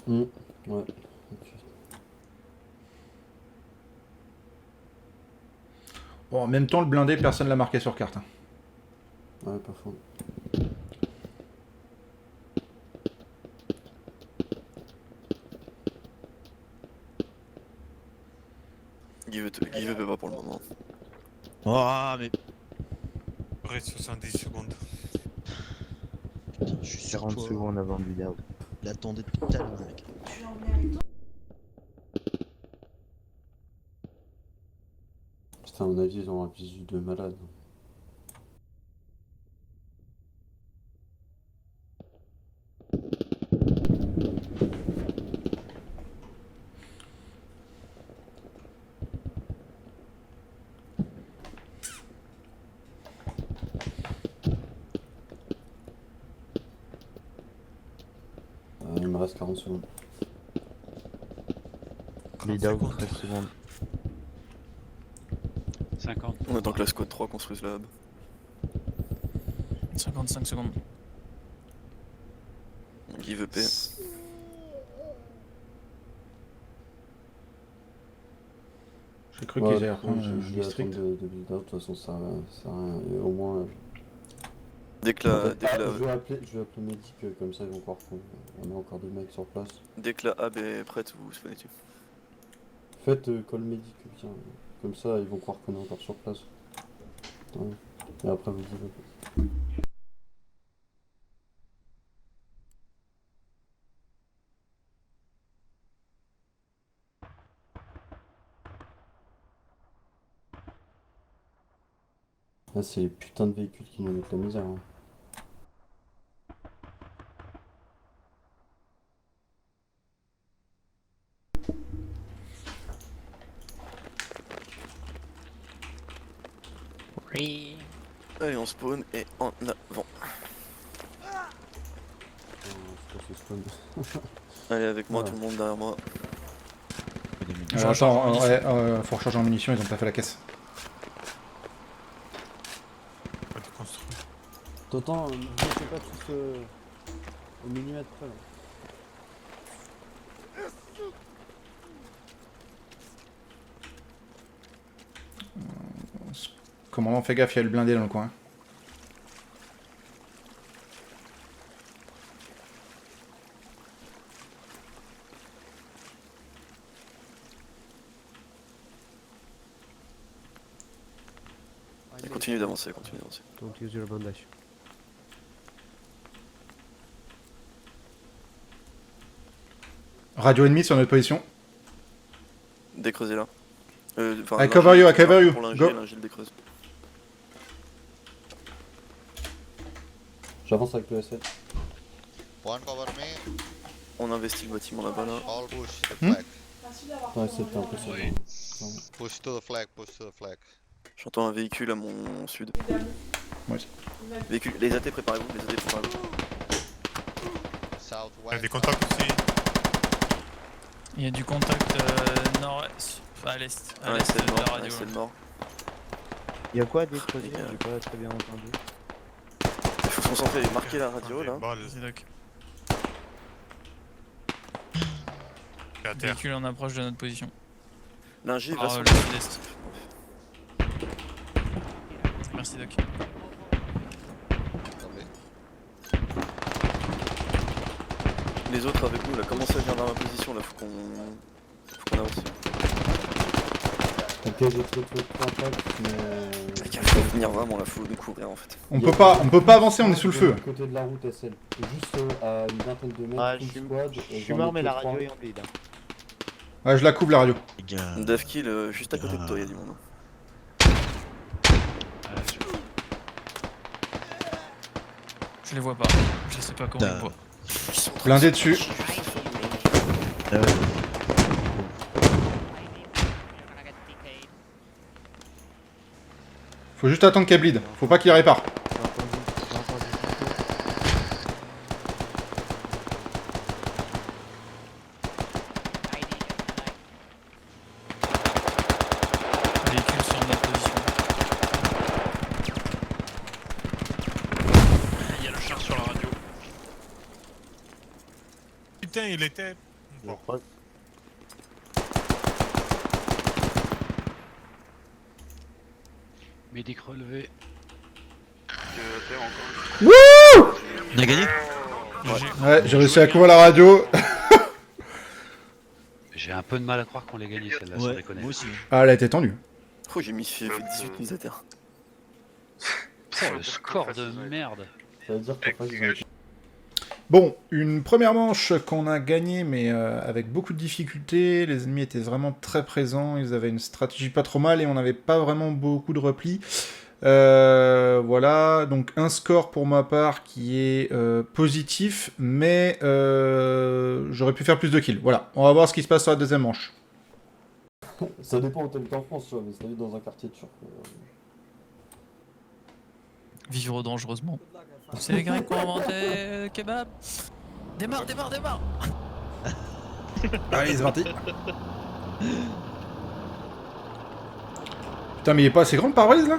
Ouais, ok. Bon, en même temps, le blindé, personne l'a marqué sur carte. Hein. Ouais, pas faux. Guy veut pas pour le moment. Oh, mais Reste 70 secondes. putain, je suis sur 40 toi. secondes avant le leader. Il attendait depuis tout à l'heure, mec. Putain, à mon avis, ils ont un visu de malade. Il me reste 40 secondes. Leader, 13 secondes. 50. On attend que la squad 3 construise la hub. 55 secondes. Guy veut P. J'ai cru qu'ils allaient reprendre je le vais district. attendre de build out, de toute façon ça sert à rien. Et au moins. Dès que Je vais appeler Medic, comme ça ils vont croire qu'on a encore des mecs sur place. dès que la hub est prête, vous spawnez dessus. Faites call Medic, tiens. Comme ça ils vont croire qu'on est encore sur place. Ouais. Et après vous dites. Là c'est les putains de véhicules qui nous mettent la misère. Hein. Oui. Allez, on spawn et en avant. C'est spawn. Allez, avec moi, Ouais. tout le monde derrière moi. Attends, ouais, faut recharger en munitions, ils ont pas fait la caisse. Pas de construire. T'entends, ne mettez pas tous au millimètre près là. Commandant, fais gaffe, il y a le blindé dans le coin. Et continue d'avancer, continue d'avancer. Don't use your bandage. Radio ennemi sur notre position. Décreusez là. I cover you, I cover you. Pour Go. l'ingé, le décreuse. J'avance avec le S7. On investit le bâtiment là-bas là. Attends, S7 t'es un peu seul. J'entends un véhicule à mon sud. Moi aussi. Véhicule, les AT préparez-vous, les AT préparez-vous. Il y a des contacts aussi. Il y a du contact nord-est, à l'est, à Ouais, l'est c'est de la mort, radio. c'est mort. Il y a quoi à décrocher? J'ai pas très bien entendu. Il faut se concentrer et marquer la radio là. C'est doc. C'est à terre. Véhicule en approche de notre position. L'ingé va Par sur le sud-est. Merci doc. Les autres avec nous là, commencez à venir dans ma position là, faut qu'on avance. Ok, j'ai trouvé le contact, mais. Faut venir vraiment là, faut nous couvrir en fait. On peut pas avancer, on est sous le feu. De côté de la route SL. Juste à une vingtaine de mètres, Ah, full je squad. suis mort, mais la radio est en vide. Ouais, je la couvre la radio. Les gars. Devkill juste à côté de toi, y'a du monde. Je les vois pas. Je sais pas comment ils me voient. Blindé dessus. Ah ouais. Faut juste attendre qu'elle bleed. Faut pas qu'il répare. Véhicule sur notre position. Il y a le char sur la radio. Putain, il était. Bon. Médic relevé. On a gagné? Ouais, j'ai réussi à couvrir la radio. J'ai un peu de mal à croire qu'on l'ait gagné celle-là, sans Ouais, déconner. moi aussi. Ah, elle a été tendue. Oh, j'ai mis fait 18 mises à terre. Putain, le score de merde. Ça veut dire qu'en face, ils ont été. Bon, une première manche qu'on a gagnée, mais avec beaucoup de difficultés. Les ennemis étaient vraiment très présents. Ils avaient une stratégie pas trop mal et on n'avait pas vraiment beaucoup de repli. Voilà, donc un score pour ma part qui est positif, mais j'aurais pu faire plus de kills. Voilà, on va voir ce qui se passe sur la deuxième manche. Ça dépend où t'habites en France, tu vois, mais si t'habites dans un quartier turc. Vivre dangereusement. C'est les Grecs qui ont inventé le kebab. Démarre. Allez, c'est parti. Putain, mais il est pas assez grand le pare-brise là?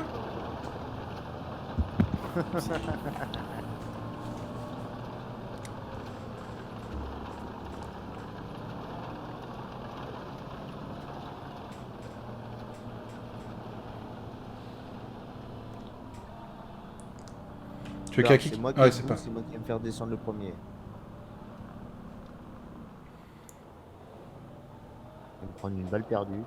Tu veux qu'il y a qui? C'est moi qui Ah ouais, c'est pas. c'est moi qui vais me faire descendre le premier. Je vais me prendre une balle perdue.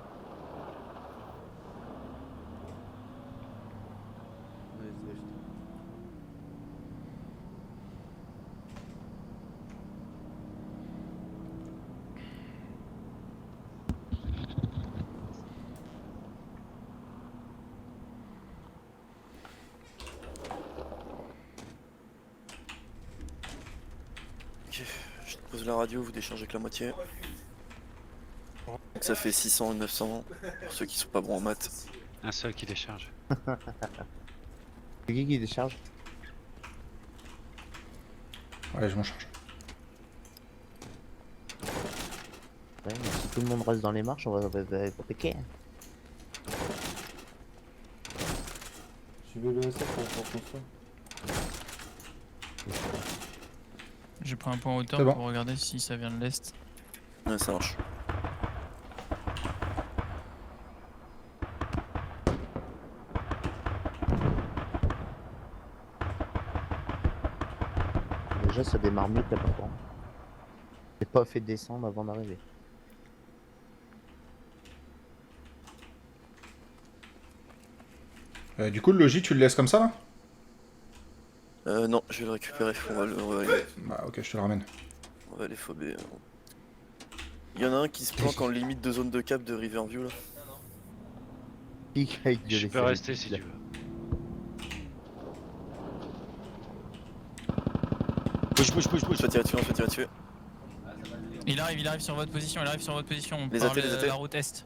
Ok, je te pose la radio, vous déchargez que la moitié. Donc ça fait 600 ou 900 pour ceux qui sont pas bons en maths. Un seul qui décharge. C'est qui décharge? Ouais, je m'en charge. Ouais, mais si tout le monde reste dans les marches, on va péquer. Suivez le S7 pour faire construire. J'ai pris un point en hauteur C'est bon. pour regarder si ça vient de l'est. Ouais, ça marche. Déjà, ça démarre mieux que la plupart. J'ai pas fait descendre avant d'arriver. Du coup, le logis, tu le laisses comme ça là? Non, je vais le récupérer, on va Bah, ok, je te le ramène. les phober. Il y en a un qui se planque en limite de zone de cap de Riverview là. Je peux rester si tu veux. On se fait tirer dessus, on se fait tirer dessus. Il arrive sur votre position, On Les part athées, les athées. la route est.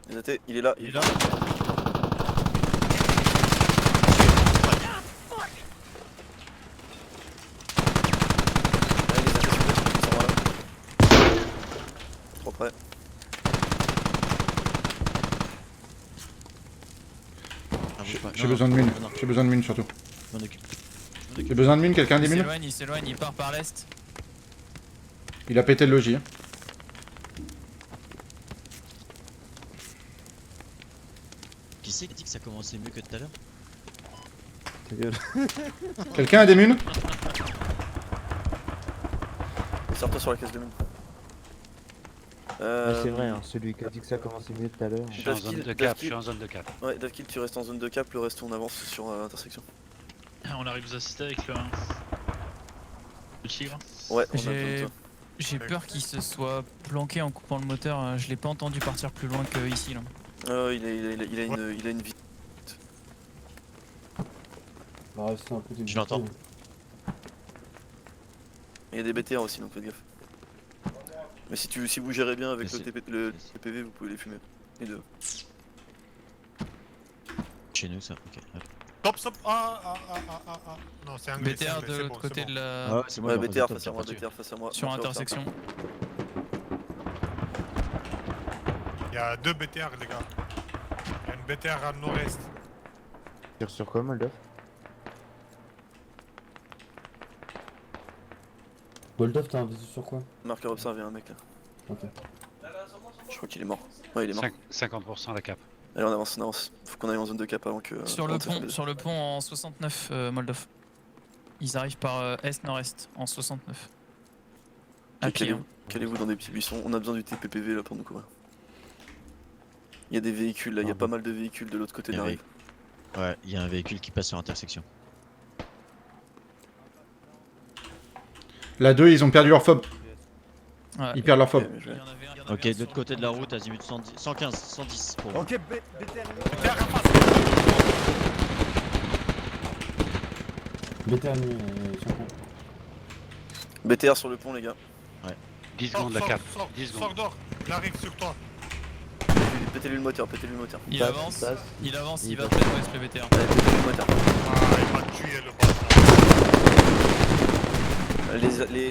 Les athées, il est là. Il est là. Allez, les athées, s'il vous plaît, ils sont là. Trop près. J'ai besoin de mine. J'ai besoin de mine surtout. Je m'en occupe. J'ai besoin de mine, quelqu'un a des mines? Il s'éloigne, il part par l'est. Il a pété le logis. Hein. Qui c'est qui dit que ça commençait mieux que tout à l'heure? Ta gueule. Quelqu'un a des mines? Sors-toi sur la caisse de mine. Ouais, c'est vrai, hein, celui qui a dit que ça commençait mieux tout à l'heure. Je suis en zone de cap, je suis en zone de cap. Ouais, Davkid, tu restes en zone de cap, le reste on avance sur l'intersection. On arrive vous assister avec le tigre. Ouais, on a besoin de toi. J'ai peur qu'il se soit planqué en coupant le moteur. Je l'ai pas entendu partir plus loin que ici là. Il a une vie. On va rester un peu Je l'entends. Il y a des BTR aussi, donc faites gaffe. Mais si vous gérez bien avec le TPV, vous pouvez les fumer. Les deux. Chez nous, ça. Ok. Ouais. Stop. Ah. Non, c'est anglais. c'est BTR anglais, de c'est l'autre bon, côté c'est de bon. la. Ouais, c'est moi. Ouais, j'ai BTR entendu face à moi, top, BTR face à moi. Sur Marqueur intersection. Il y a 2 BTR, les gars. Il y a une BTR à nord-est. Tire sur quoi, Moldov? Moldov, t'as un visu sur quoi? Marqueur observé, un mec là. Ok. Je crois qu'il est mort. Ouais, il est mort. 50% la cap. Allez, on avance. Faut qu'on aille en zone de cap avant que. Sur le pont en 69, Moldov. Ils arrivent par est-nord-est en 69. À pied. Hein. Calez-vous dans des petits buissons. On a besoin du TPPV là pour nous couvrir. Il y a des véhicules là, il y a pas mal de véhicules de l'autre côté de la rive. Ouais, il y a un véhicule qui passe sur l'intersection. La 2, ils ont perdu leur fob. Ouais. Ils perdent leur fob. Il y en avait un Ok, de sur l'autre côté de la route, azimut 110, 115, 110 pour moi. Ok, BTR. BTR nuit, tiens compte. BTR sur le pont, les gars. 10 secondes la cap. 10 Sors secondes. d'or. Il arrive sur toi. Pétez-lui le moteur. Il avance, il va plein ouest le BTR. Allez, pétez-lui le moteur. Ah, il m'a tué le bâtard.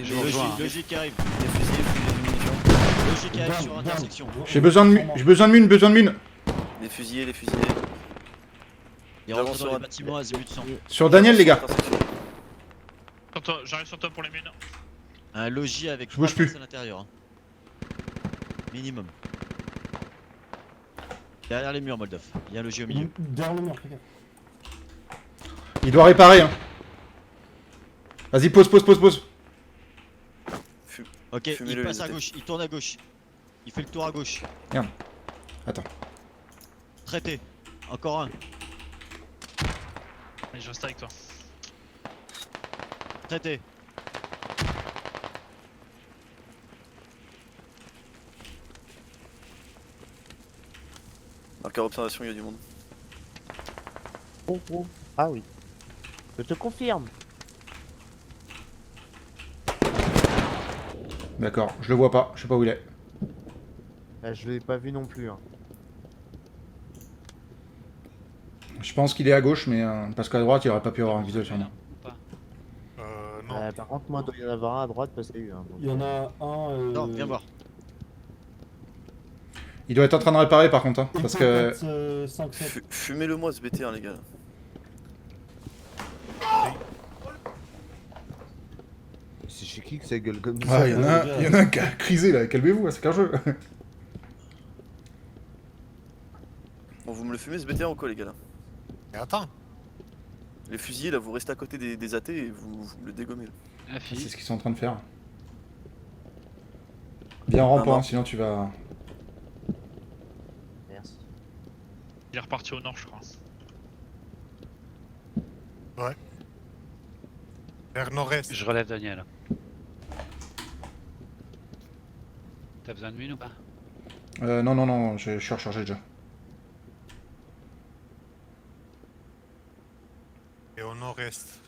Je vous rejoins. Logique qui arrive. Les fusils, les munitions. Logique qui arrive sur intersection. J'ai besoin de mine. Les fusillés. Il rentre dans les bâtiments azimut 100. Sur Daniel, les gars. J'arrive sur toi pour les mines. Un logis avec Je bouge 3 plus. places à l'intérieur. Hein. Minimum. Derrière les murs, Moldov. Il y a un logis au milieu. Derrière le mur, fais gaffe. Il doit réparer. Hein. Vas-y, pose. Ok, Fumez-le, il passe les à athées. gauche, il tourne à gauche. Il fait le tour à gauche. Merde. Attends. Traité. Encore un. Allez, je reste avec toi. Traité. Marqueur observation, il y a du monde. Oh. Ah oui. Je te confirme. D'accord, je le vois pas. Je sais pas où il est. Je l'ai pas vu non plus. Hein. Je pense qu'il est à gauche, mais parce qu'à droite, il aurait pas pu avoir un visuel sur moi. Non. Par contre, moi, il doit y en avoir un à droite parce qu'il y a eu un. Il y en a un. Non, viens voir. Il doit être en train de réparer par contre. Hein, parce que. 5, 7. Fumez-le moi ce BTR, les gars. C'est chez qui que ça gueule comme Ah, ça? il y en a un qui a crisé là. Calmez-vous, c'est qu'un jeu. Bon, vous me le fumez ce BTR ou quoi, les gars là? Et attends. Les fusillés là, vous restez à côté des athées et vous le dégommez. Là. C'est ce qu'ils sont en train de faire. Viens en rampant, non. sinon tu vas. Merci. Il est reparti au nord, je crois. Ouais. Vers nord-est. Je relève Daniel. T'as besoin de mine ou pas? Non, je suis rechargé déjà. Et au nord-est.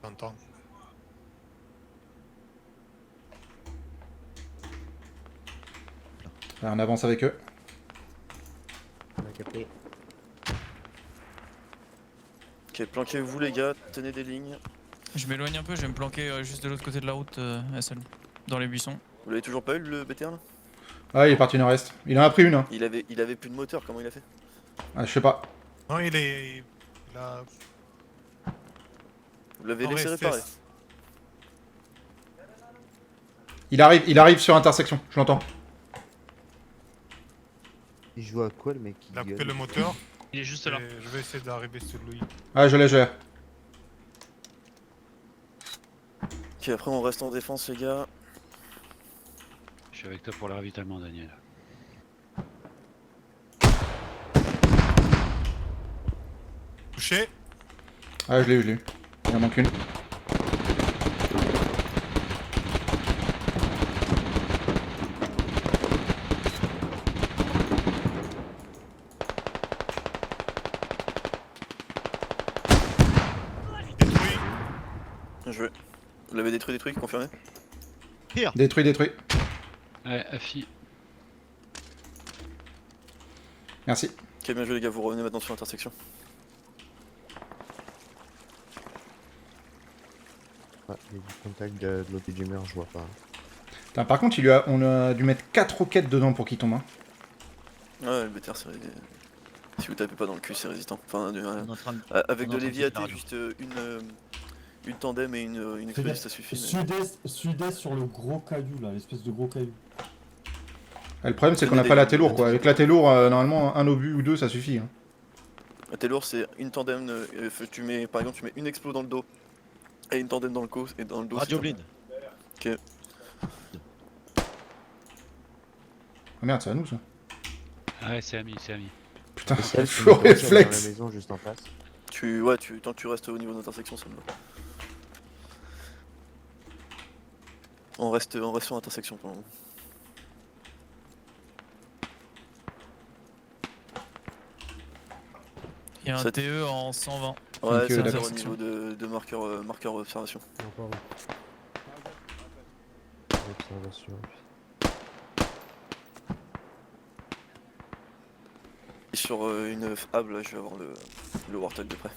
J'entends. Allez, on avance avec eux. On a capté. Ok, planquez-vous les gars, tenez des lignes. Je m'éloigne un peu, je vais me planquer juste de l'autre côté de la route, SL. Dans les buissons. Vous l'avez toujours pas eu le BTR là? Ah, il est parti nord-est. Il en a pris une. Hein. Il avait plus de moteur, comment il a fait? Ah, je sais pas. Non, il a... Vous l'avez Non, laissé reste, réparer? reste. Il arrive sur intersection, je l'entends. Il joue à quoi le mec qui Il a coupé gueule le moteur. Il est juste Et là. je vais essayer d'arriver sur lui. Ah, je l'ai. Ok, après on reste en défense les gars. Je suis avec toi pour le ravitaillement, Daniel. Touché. Ah, je l'ai eu. Il en manque une. Détruit. Bien joué. Vous l'avez détruit, confirmé? Détruit. Ouais, Afi. Merci. Ok, bien joué les gars, vous revenez maintenant sur l'intersection. Ah, il y a du contact de l'autre gamer, je vois pas. Putain, par contre, on a dû mettre 4 roquettes dedans pour qu'il tombe. Hein. Ouais, le BTR c'est... Si vous tapez pas dans le cul, c'est résistant. Enfin, On est en train de... avec on est de en train de l'éviaté, faire la juste une tandem et une explosive, ça suffit. mais- Sud-est sur le gros caillou là, l'espèce de gros caillou. Ah, le problème, c'est qu'on n'a pas la lourd quoi. Avec la lourd, normalement, un obus ou deux, ça suffit. Hein. La Taylor c'est une tandem, tu mets par exemple tu mets une explo dans le dos et une tandem dans le cou et dans le dos. Radio c'est blind. Ok. Ah merde, c'est à nous ça. Ah ouais, c'est ami, c'est ami. Putain, Celle qui faux est dans la réflexe. maison juste en face. Tant que tu restes au niveau de l'intersection, ça me va. On reste sur l'intersection pour le moment. Il y a un Ça- TE en 120. Ouais, Donc, c'est d'accord. au niveau de marqueur observation. Observation. Et sur une hab là, je vais avoir le Warthog de près.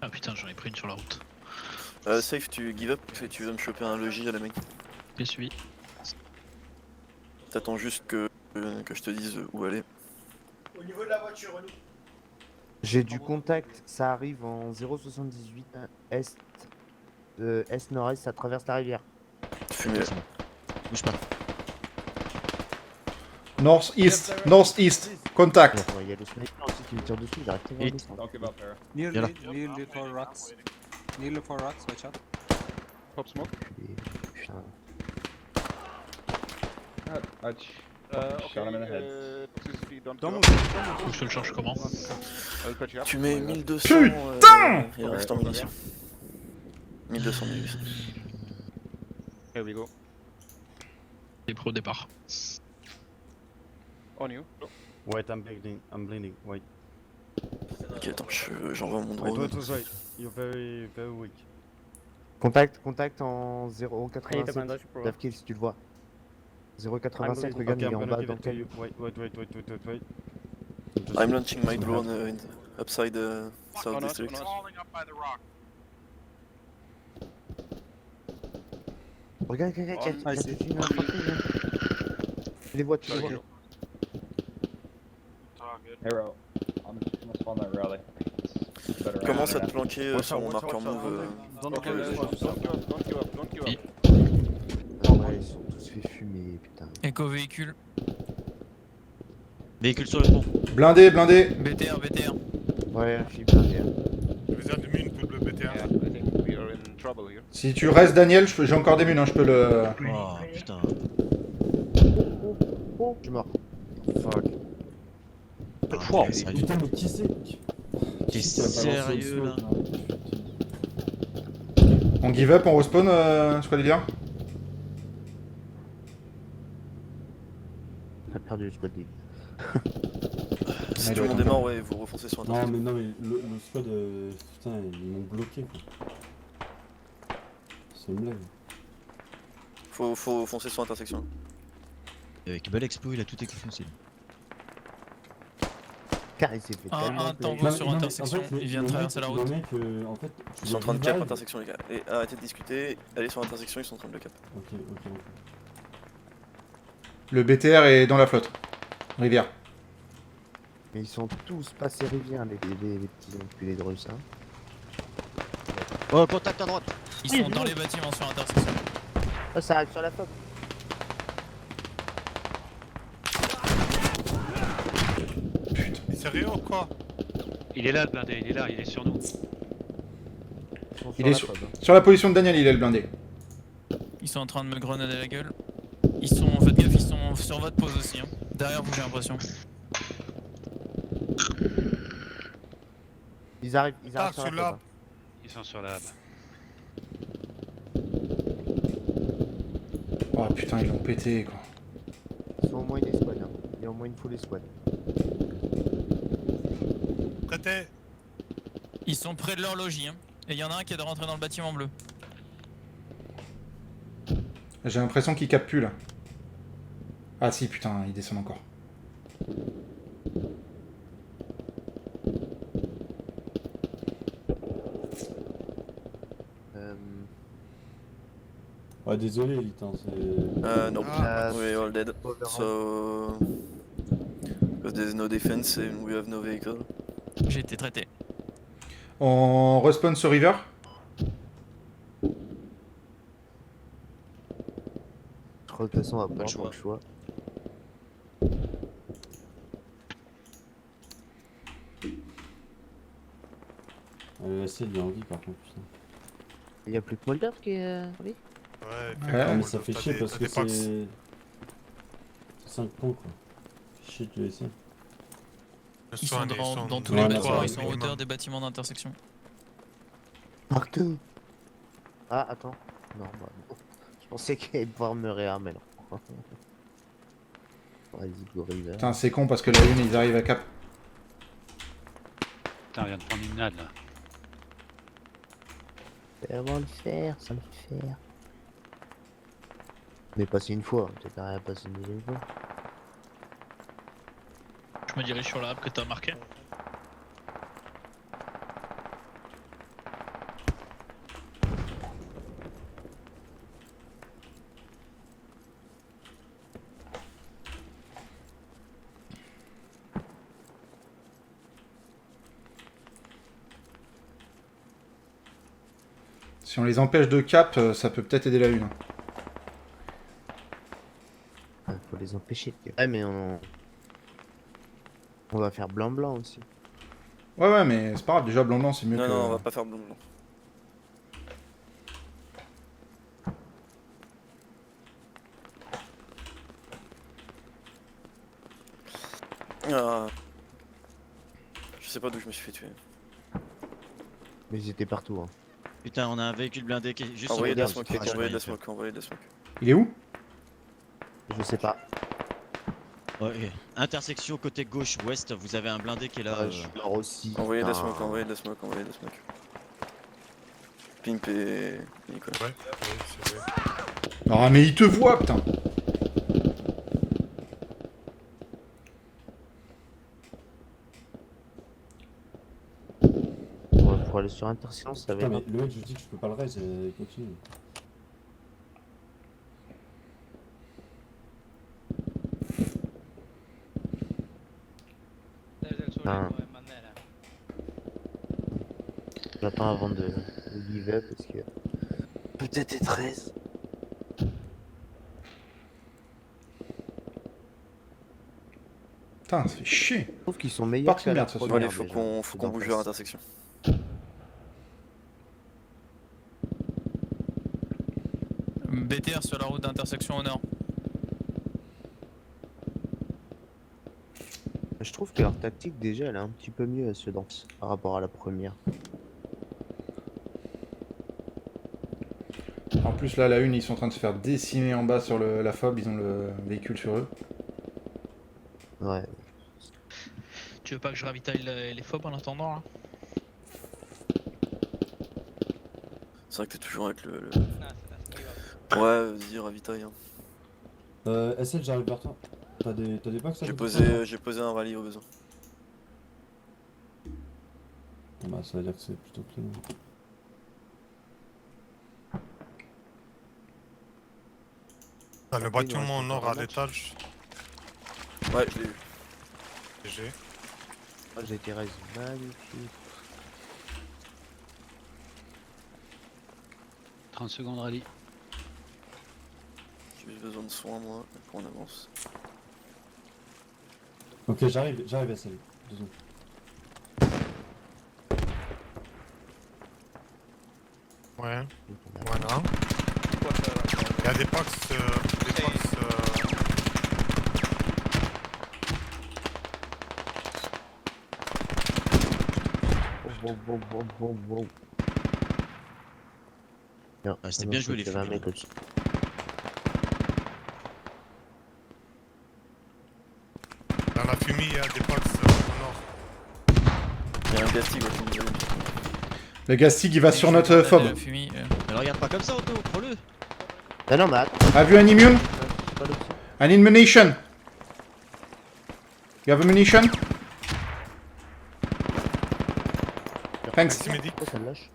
Ah putain, j'en ai pris une sur la route. Safe, tu give up, tu vas me choper un logis à la main. Je suis. T'attends juste que je te dise où aller. Au niveau de la voiture, nous. J'ai du contact, ça arrive en 078 est, est-nord-est, ça traverse la rivière. Fumée. Bouge pas. North-east, contact. Il y a le sniper aussi qui me tire dessus, j'arrive pas à voir le sniper. Viens là. Nearly for rocks, watch out. Pop smoke. Putain. Shot him in the head. Faut que je le change comment? Tu mets 1200 Putain et reste en munitions. 1200 munitions. Here we go. Les pro au départ. On you. Wait, I'm bleeding. Wait. Ok, attends, j'envoie mon Wait, drone. wait. You're very weak. Contact en 087. Davkill si tu le vois. 087, regarde, il est en bas dans le caillou. Wait. I'm launching my drone upside South District. Regarde, il y a une infanterie, viens. Tu les vois. Hero. I'm gonna spawn that rally. Commence à te planquer sur mon marqueur move. Don't pour le- Don't give up. Ah ouais, ils sont tous fait fumer, putain. Éco véhicule. Véhicule sur le pont. Blindé. BTR. Ouais, un film derrière. J'ai besoin de mine pour le BTR. I think we are in trouble here. Si tu restes, Daniel, j'ai encore des munes, hein, je peux le... Oh putain. Je suis mort. Fuck. Ah, sérieux. Putain, mais qui c'est T'es sérieux là? On give up, on respawn, c'est quoi le délire? On a perdu le squad lead. Si il tout le doit monde être est mort, ouais, vous refoncez sur Non, intersection. mais le squad, putain, ils m'ont bloqué quoi. Ça me lève. Faut foncer sur intersection. Avec bel expo, il a tout explosé. Car il s'est fait tellement Un plaisir. tango sur intersection, il vient de traverser la route. En fait, Ils sont en train de cap intersection, les gars. Et arrêtez de discuter, allez sur intersection, ils sont en train de le cap. Ok. Le BTR est dans la flotte. Rivière. Mais ils sont tous passés rivière, les petits enculés de Russes. Hein. Oh, contact à droite. Ils sont dans les bâtiments sur intersection. Oh, ça arrive sur la flotte. Sérieux ou quoi? Il est là le blindé, il est là, il est sur nous. Il est sur la position de Daniel, il est le blindé. Ils sont en train de me grenader la gueule. Ils sont, faites gaffe, ils sont sur votre pose aussi. Hein. Derrière vous, j'ai l'impression. Ils arrivent Ah, sur la celui-là. flotte. Ils sont sur la hub. Oh putain, ils l'ont pété quoi. Ils sont au moins une escouade. Hein. Il y a au moins une full escouade. Prêtez. Ils sont près de leur logis. Hein. Et il y en a un qui est de rentrer dans le bâtiment bleu. J'ai l'impression qu'ils capent plus là. Ah si, putain, ils descendent encore. Ouais, désolé, Elite, hein, c'est... Nope. We're all dead. So... Because there's no defense and we have no vehicle. J'ai été traité. On respawn sur River. Je crois que de toute façon, on va pas avoir le choix. La SL, il est en vie par contre, putain. Il y a plus que Moldov qui est... Oui. Ouais, mais ça fait chier parce que c'est... 5 points quoi. Shit, le SL. Ils sont dans tous les bâtiments, ils sont en hauteur des bâtiments d'intersection. Partout. Ah, attends. Non, bah non. Je pensais qu'il allait pouvoir me réarmer là. Vas-y, go River. Putain, c'est con parce que la une, ils arrivent à cap. Putain, on vient de prendre une nade là. Ça va le faire, ça va le faire. On est passé une fois, peut-être rien à passer une deuxième fois. Je me dirige sur la hub que t'as marqué. Si on les empêche de cap, ça peut peut-être aider la une. Faut les empêcher. Ouais, mais on va faire blanc-blanc aussi. Ouais, mais c'est pas grave, déjà blanc-blanc c'est mieux que... Non, on va pas faire blanc. Ah. Je sais pas d'où je me suis fait tuer. Mais ils étaient partout. Hein. Putain, on a un véhicule blindé qui est juste Envoyez de la sur smoke, envoyez de la smoke. Il est où? Je sais pas. Ouais, intersection côté gauche ouest, vous avez un blindé qui est là. Je meurs aussi. Envoyez de la smoke, envoyez de la smoke. Pimp et Nicolas. Ouais, c'est vrai. Ah mais il te voit, putain. Pour aller sur intersection, ça va Putain, être... mais le mec, je dis que je peux pas le raise, il continue. Ah. J'attends avant de give up parce que... Peut-être 13. Putain, ça fait chier. Je trouve qu'ils sont meilleurs Partie de merde, ça se Bon, allez, faut qu'on bouge vers intersection. BTR sur la route d'intersection au nord. Je trouve que leur tactique déjà elle est un petit peu mieux à ce danse par rapport à la première. En plus là, la une, ils sont en train de se faire décimer en bas sur la FOB, ils ont le véhicule sur eux. Ouais. Tu veux pas que je ravitaille les FOB en attendant là? C'est vrai que t'es toujours avec le... Ouais, vas-y, ravitaille. Hein. SL, j'arrive vers toi. T'as des box à J'ai côté de toi, j'ai posé un rallye au besoin. Bah, ça veut dire que c'est plutôt clean. Dans le bâtiment nord à l'étage. Ouais, je l'ai eu. GG. J'ai été raise magnifique. 30 secondes rallye. J'ai juste besoin de soins, moi, pour on avance. Ok, j'arrive SL. 2 secondes. Ouais. Voilà. Il y a des box. Wow. Bien, Ah, c'était bien joué les filles. filles. Dans la fumée, il y a des box au nord. Il y a un Gastig au fond de la Le Gastig il va sur notre fob. Mais regarde pas comme ça, Otto, prends-le. Ah non, mais attends. Have you an immune? C'est pas l'option. I need munition. You have a munition? Thanks. Merci, Medic. Pourquoi ça me lâche?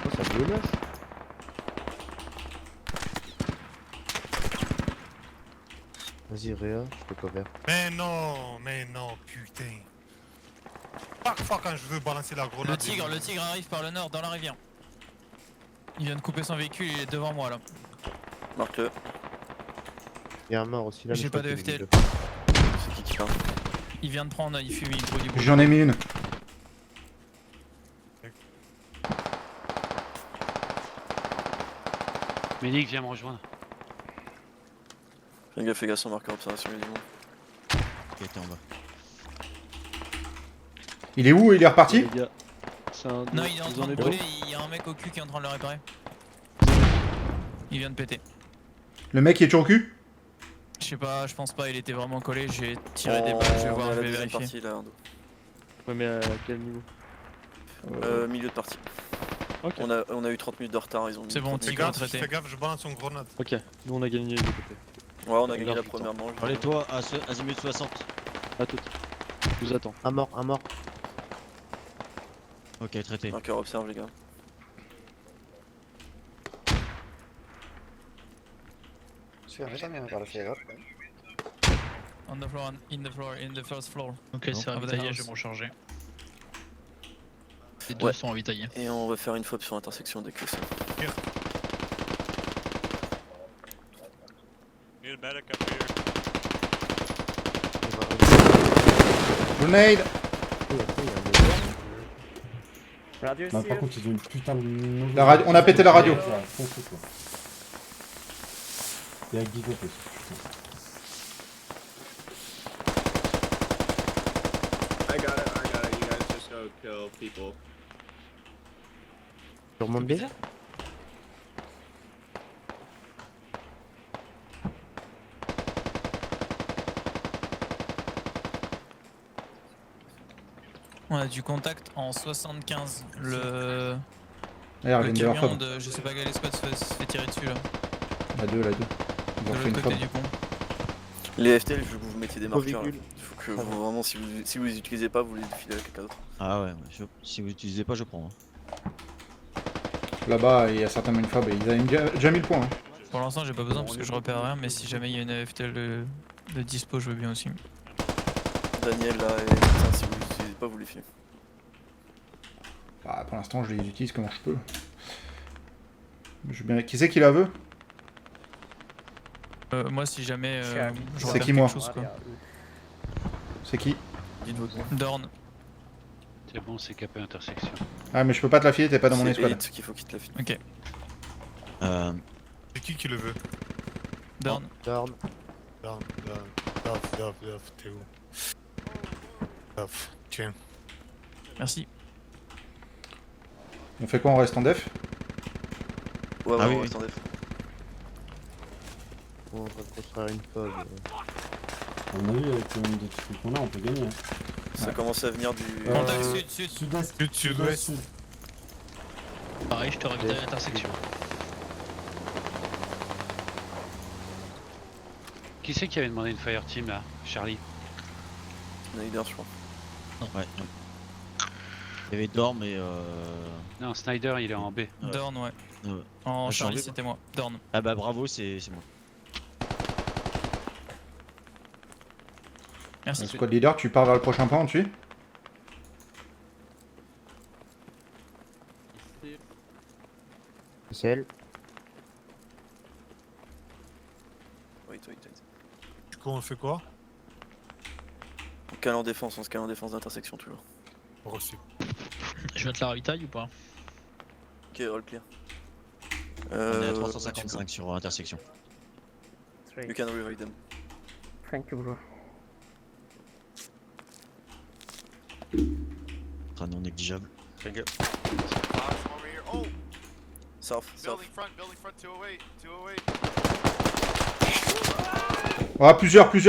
Pourquoi ça me lâche? Vas-y, Réa, je peux cover. Mais non, putain. Chaque fois quand je veux balancer la grenade. Le tigre arrive par le nord dans la rivière. Il vient de couper son véhicule, il est devant moi là. Marque-le. Il y a un mort aussi là. mais J'ai je crois pas de qu'il est FTL. C'est qui parle? Il vient de prendre, il fume, il brûle du bout. J'en ai mis une. Médic, viens me rejoindre. Fais gaffe, son marqueur observation du monde. Ok, t'es en bas. Il est où? Il est reparti? Non, il est en train de brûler, il y a un mec au cul qui est en train de le réparer. Il vient de péter. Le mec il est toujours au cul? Je sais pas, je pense pas, il était vraiment collé, j'ai tiré des balles, je vais voir, je vais vérifier. Partie, là, Arnaud. Ouais, mais à quel niveau? Milieu de partie. Ok. On a eu 30 minutes de retard, ils ont mis. C'est bon, Fais tigre gaffe, traité. fais gaffe, je balance une grenade. Ok, nous on a gagné de côté. Ouais, on a gagné la première manche. Allez, toi, à azimut 60. À tout. Je vous attends. Un mort. Ok, traité. Marqueur observe, les gars. On the floor, in the first floor. Ok, Non. c'est ravitaillé, je vais me recharger. Les deux Ouais. sont ravitaillés. Et on va faire une fob sur intersection dès que c'est. Grenade. Bah, par contre, ils ont une putain de mauvaise... La radio- on a pété la radio. Ça a foncé, quoi. Et avec Guigo aussi, putain. I got it, you guys just go kill people. Tu remontes bien? On a du contact en 75. Le D'ailleurs, il vient de leur camion fob. de je sais pas quel squad se fait tirer dessus là. La 2. Ils De ont fait l'autre une côté fob. du pont. Les FTL, je veux que vous mettez des Au marqueurs. Là. véhicule. Il faut que vous, vraiment, si vous les utilisez pas, vous les filez à quelqu'un d'autre. Ah ouais, si vous utilisez pas, je prends. Hein. Là-bas, il y a certainement une fob et ils avaient déjà mis le point. Hein. Pour l'instant, j'ai pas besoin parce que je repère rien, mais si jamais il y a une FTL de dispo, je veux bien aussi. Daniel, là, et putain, si vous les utilisez pas, vous les filez. Bah, pour l'instant, je les utilise comme je peux. Je veux bien... Qui c'est qui la veut? Moi, si jamais je C'est repère qui, moi quelque chose, quoi. C'est qui? Dites votre nom. Dorn. C'est bon, c'est capé intersection. Ah, mais je peux pas te la filer, t'es pas dans mon C'est escouade. Elite qu'il faut qu'il te la file. Ok. C'est qui le veut? Dorn. Dorn. Dove, t'es où? Dove, tiens. Merci. On fait quoi? On reste en def? Ouais, Ah ouais, oui, on oui. reste en def. On va construire une fob. À mon avis, avec le nombre de trucs qu'on a, on peut gagner. Hein. Ça commence à venir du. Contact sud. Sud-est. Sud-ouest. Pareil, je te ravitaille à l'intersection. Qui c'est qui avait demandé une fire team là? Charlie? Snyder, je crois. Ouais. Il y avait Dorm et Non, Snyder il est en B. Dorn, ouais. Ouais. En Ah, je suis en Charlie, B, c'était moi. Dorn. Ah bah bravo, c'est moi. Merci. Squad leader, tu pars vers le prochain point, on te suit? Celle. Wait. Du coup, on fait quoi? On cale en défense, on se cale en défense d'intersection toujours. Reçu. Je vais te la ravitaille ou pas? Ok, all clear. On est à 355 sur intersection. You can revive them. Thank you, bro. Train non négligeable. South. Ah, plusieurs. Après,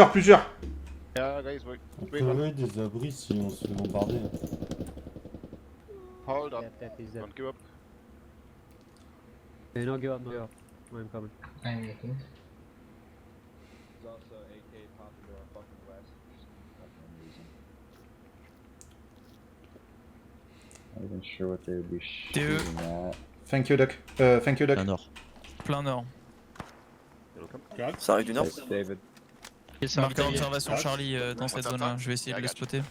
des abris si on se fait bombarder. Hold on. That is Don't give up. no give up, no give up. I'm coming. There's also AK popping to our fucking west. For some reason. Not even sure what they would be Deux. shooting at. Thank you, Doc. Thank you, Doc. Un nord. Plein nord. Ça arrive du nord. Thanks, David. Marqueur observation Charlie dans cette zone-là. Je vais essayer de le spotter.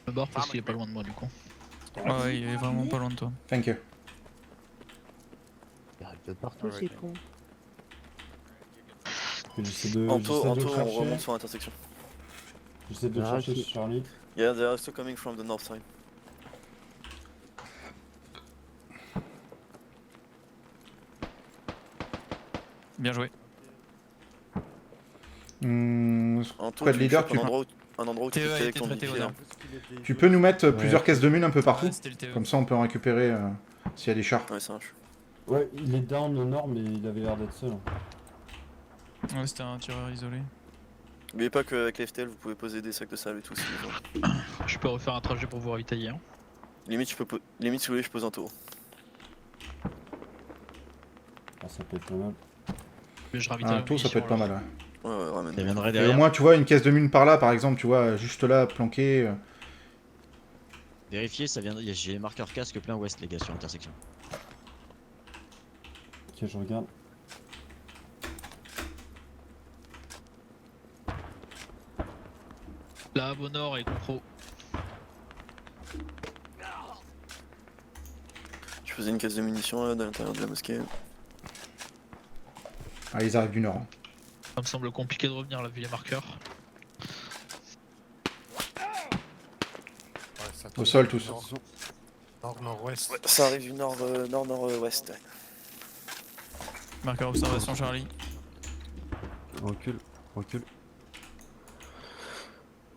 Le bord parce qu'il est pas loin de moi du coup. Ouais, il est vraiment pas loin de toi. Thank you. Il arrive de partout, c'est con. J'essaie de Anto, on chercher. remonte sur l'intersection. J'essaie de Ah, chercher si. sur Charlie. Yeah, they are also coming from the north side. Bien joué. Anto, Squad tu leader, chopes tu un endroit où tu TE peux a tirer avec été ton traité pied, au hein. nord. Tu peux nous mettre Ouais. plusieurs caisses de mine un peu partout? Ouais, c'était le TE. Comme ça, on peut en récupérer s'il y a des chars. Ouais, ça marche. Ouais, il est down au nord, mais il avait l'air d'être seul. Hein. Ouais, c'était un tireur isolé. N'oubliez pas qu'avec les FTL, vous pouvez poser des sacs de sable et tout. Si besoin. Je peux refaire un trajet pour vous ravitailler. Hein. Limite, limite, si vous voulez, je pose un tour. Ah, ça peut être pas mal. Mais je ravitaille Un en tour, ça peut être pas mal, ouais. Ouais, ramène. Ça viendrait Et au derrière. moins, tu vois, une caisse de mine par là, par exemple, tu vois, juste là, planquée. Vérifiez, ça vient. J'ai les marqueurs casque plein ouest, les gars, sur l'intersection. Ok, je regarde. Là, au nord et pro. Je faisais une caisse de munitions là, à l'intérieur de la mosquée. Ah, ils arrivent du nord. Hein. Ça me semble compliqué de revenir là vu les marqueurs. Ouais, ça Au tourne. sol, tous. Nord-nord-ouest. Ouais, ça arrive du nord-nord-ouest. Marqueur observation Charlie. Recule.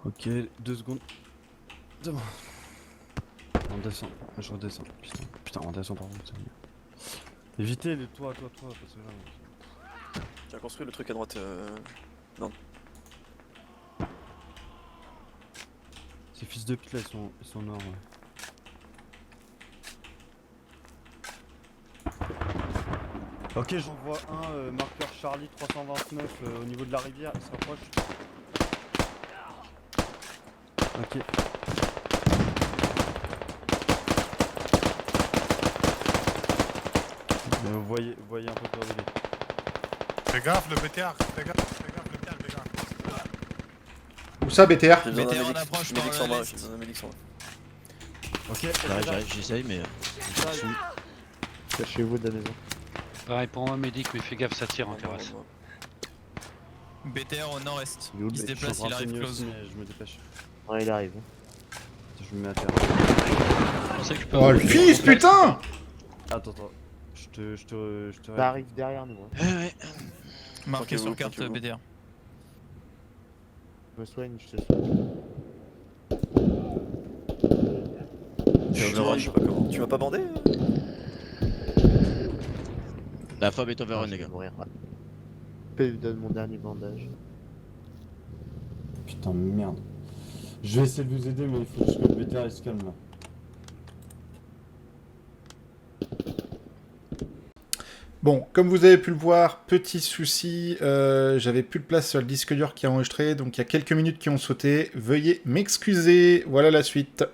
Ok, 2 secondes. C'est bon. On descend. Je redescends. Putain, on descend par contre. Évitez les toi, parce que là. J'ai construit le truc à droite. Ces fils de pute là, ils sont nord. Ouais. Ok, j'en vois un marqueur Charlie 329 au niveau de la rivière, il se rapproche. Ok. Vous voyez un peu peur de lui. Fais gaffe, le BTR. Fais gaffe, le BTR. Où ça, BTR? J'ai besoin BTR d'un en approche par médic sans bras, l'est. j'ai besoin d'un médic sans bras. Ok, J'arrive, j'essaye, mais. Cachez-vous de la maison. Pareil pour moi, médic, mais fais gaffe, ça tire en terrasse. BTR au nord-est. Il est où, Il se le déplace, il arrive close. Mais je me dépêche. Ouais, il arrive. Je me mets à terre. Je pensais que je peux Oh, le fils, putain! Attends. Je te Ça arrive derrière nous. Hein. Ouais. Marqué sur Tranquille-vous, carte BTR. Je me soigne, je te soigne. Je sais pas comment. Tu m'as pas bandé? La fob est overrun, Je les vais gars. mourir. Je lui donne mon dernier bandage. putain, merde. Je vais essayer de vous aider, mais il faut juste que le BTR se calme là. Bon, comme vous avez pu le voir, petit souci, j'avais plus de place sur le disque dur qui a enregistré, donc il y a quelques minutes qui ont sauté. Veuillez m'excuser, voilà la suite.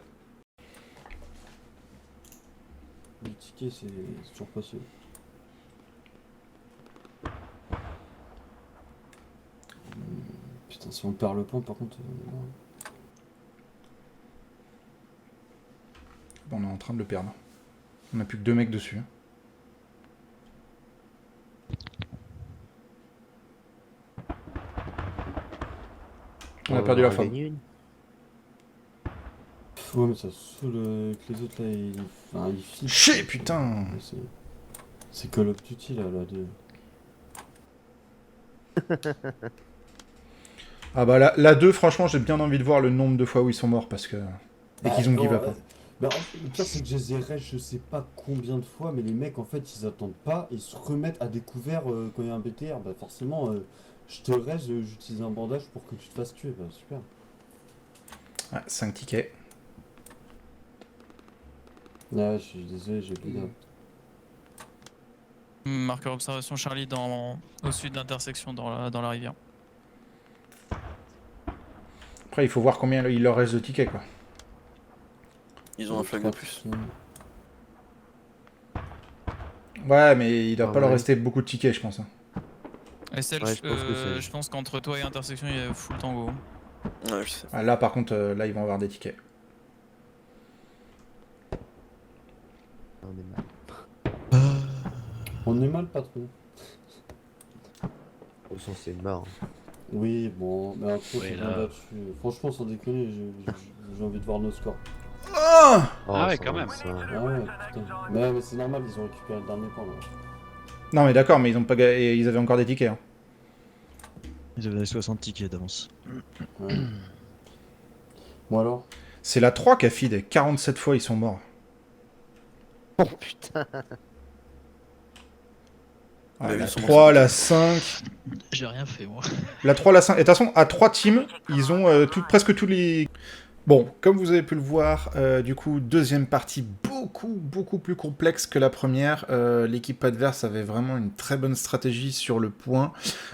Le ticket, c'est toujours possible. Putain, si on perd le point, par contre... Bon, on est en train de le perdre. On n'a plus que 2 mecs dessus. On a perdu la femme. Ouais, mais ça saoule que les autres là, ils filent. Chier, putain! C'est Call of Duty là, la 2. Ah bah la 2, franchement, j'ai bien envie de voir le nombre de fois où ils sont morts parce que... Et qu'ils ont give up. Bah, le pire c'est que je les ai rage, je sais pas combien de fois, mais les mecs en fait ils attendent pas, ils se remettent à découvert quand il y a un BTR. Bah forcément, je te reste, j'utilise un bandage pour que tu te fasses tuer, bah super. Ah, 5 tickets. Ouais, je suis désolé, j'ai oublié. Marqueur observation Charlie au sud de l'intersection dans la rivière. Après, il faut voir combien il leur reste de tickets, quoi. Ils ont un flag de plus. Ouais, mais il doit pas leur rester beaucoup de tickets, je pense. Hein. SL, je pense qu'entre toi et intersection, il y a full tango. Ouais, je sais. Ah, là, par contre, là, ils vont avoir des tickets. On est mal. On est mal, patron. Au sens, c'est mort. Oui, bon, mais après, Ouais, c'est là. bien battu. Franchement, sans déconner, j'ai envie de voir nos scores. Oh Ah ouais, quand même. Ah ouais, putain. Mais c'est normal, ils ont récupéré le dernier point là. Non, mais d'accord, mais ils ont pas et ils avaient encore des tickets. Hein. Ils avaient 60 tickets d'avance. Ouais. Bon alors? C'est la 3 qui a feed. 47 fois, ils sont morts. Oh putain. Ouais, la ils sont 3, la 5... J'ai rien fait, moi. La 3, la 5... Et de toute façon, à 3 teams, ils ont presque tous les... Bon, comme vous avez pu le voir, du coup, deuxième partie beaucoup plus complexe que la première. L'équipe adverse avait vraiment une très bonne stratégie sur le point.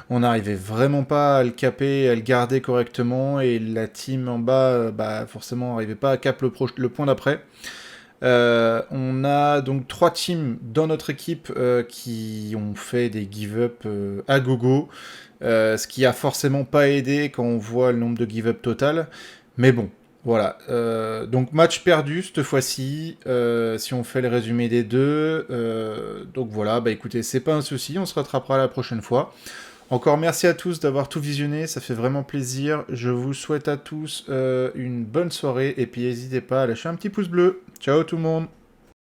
On n'arrivait vraiment pas à le caper, à le garder correctement, et la team en bas, bah, forcément, n'arrivait pas à cap le point d'après. On a donc 3 teams dans notre équipe qui ont fait des give-up à gogo, ce qui a forcément pas aidé quand on voit le nombre de give-up total. Mais bon, voilà. Donc match perdu cette fois-ci, si on fait le résumé des deux. Donc voilà, bah écoutez, c'est pas un souci, on se rattrapera la prochaine fois. Encore merci à tous d'avoir tout visionné, ça fait vraiment plaisir. Je vous souhaite à tous une bonne soirée, et puis n'hésitez pas à lâcher un petit pouce bleu. Ciao tout le monde!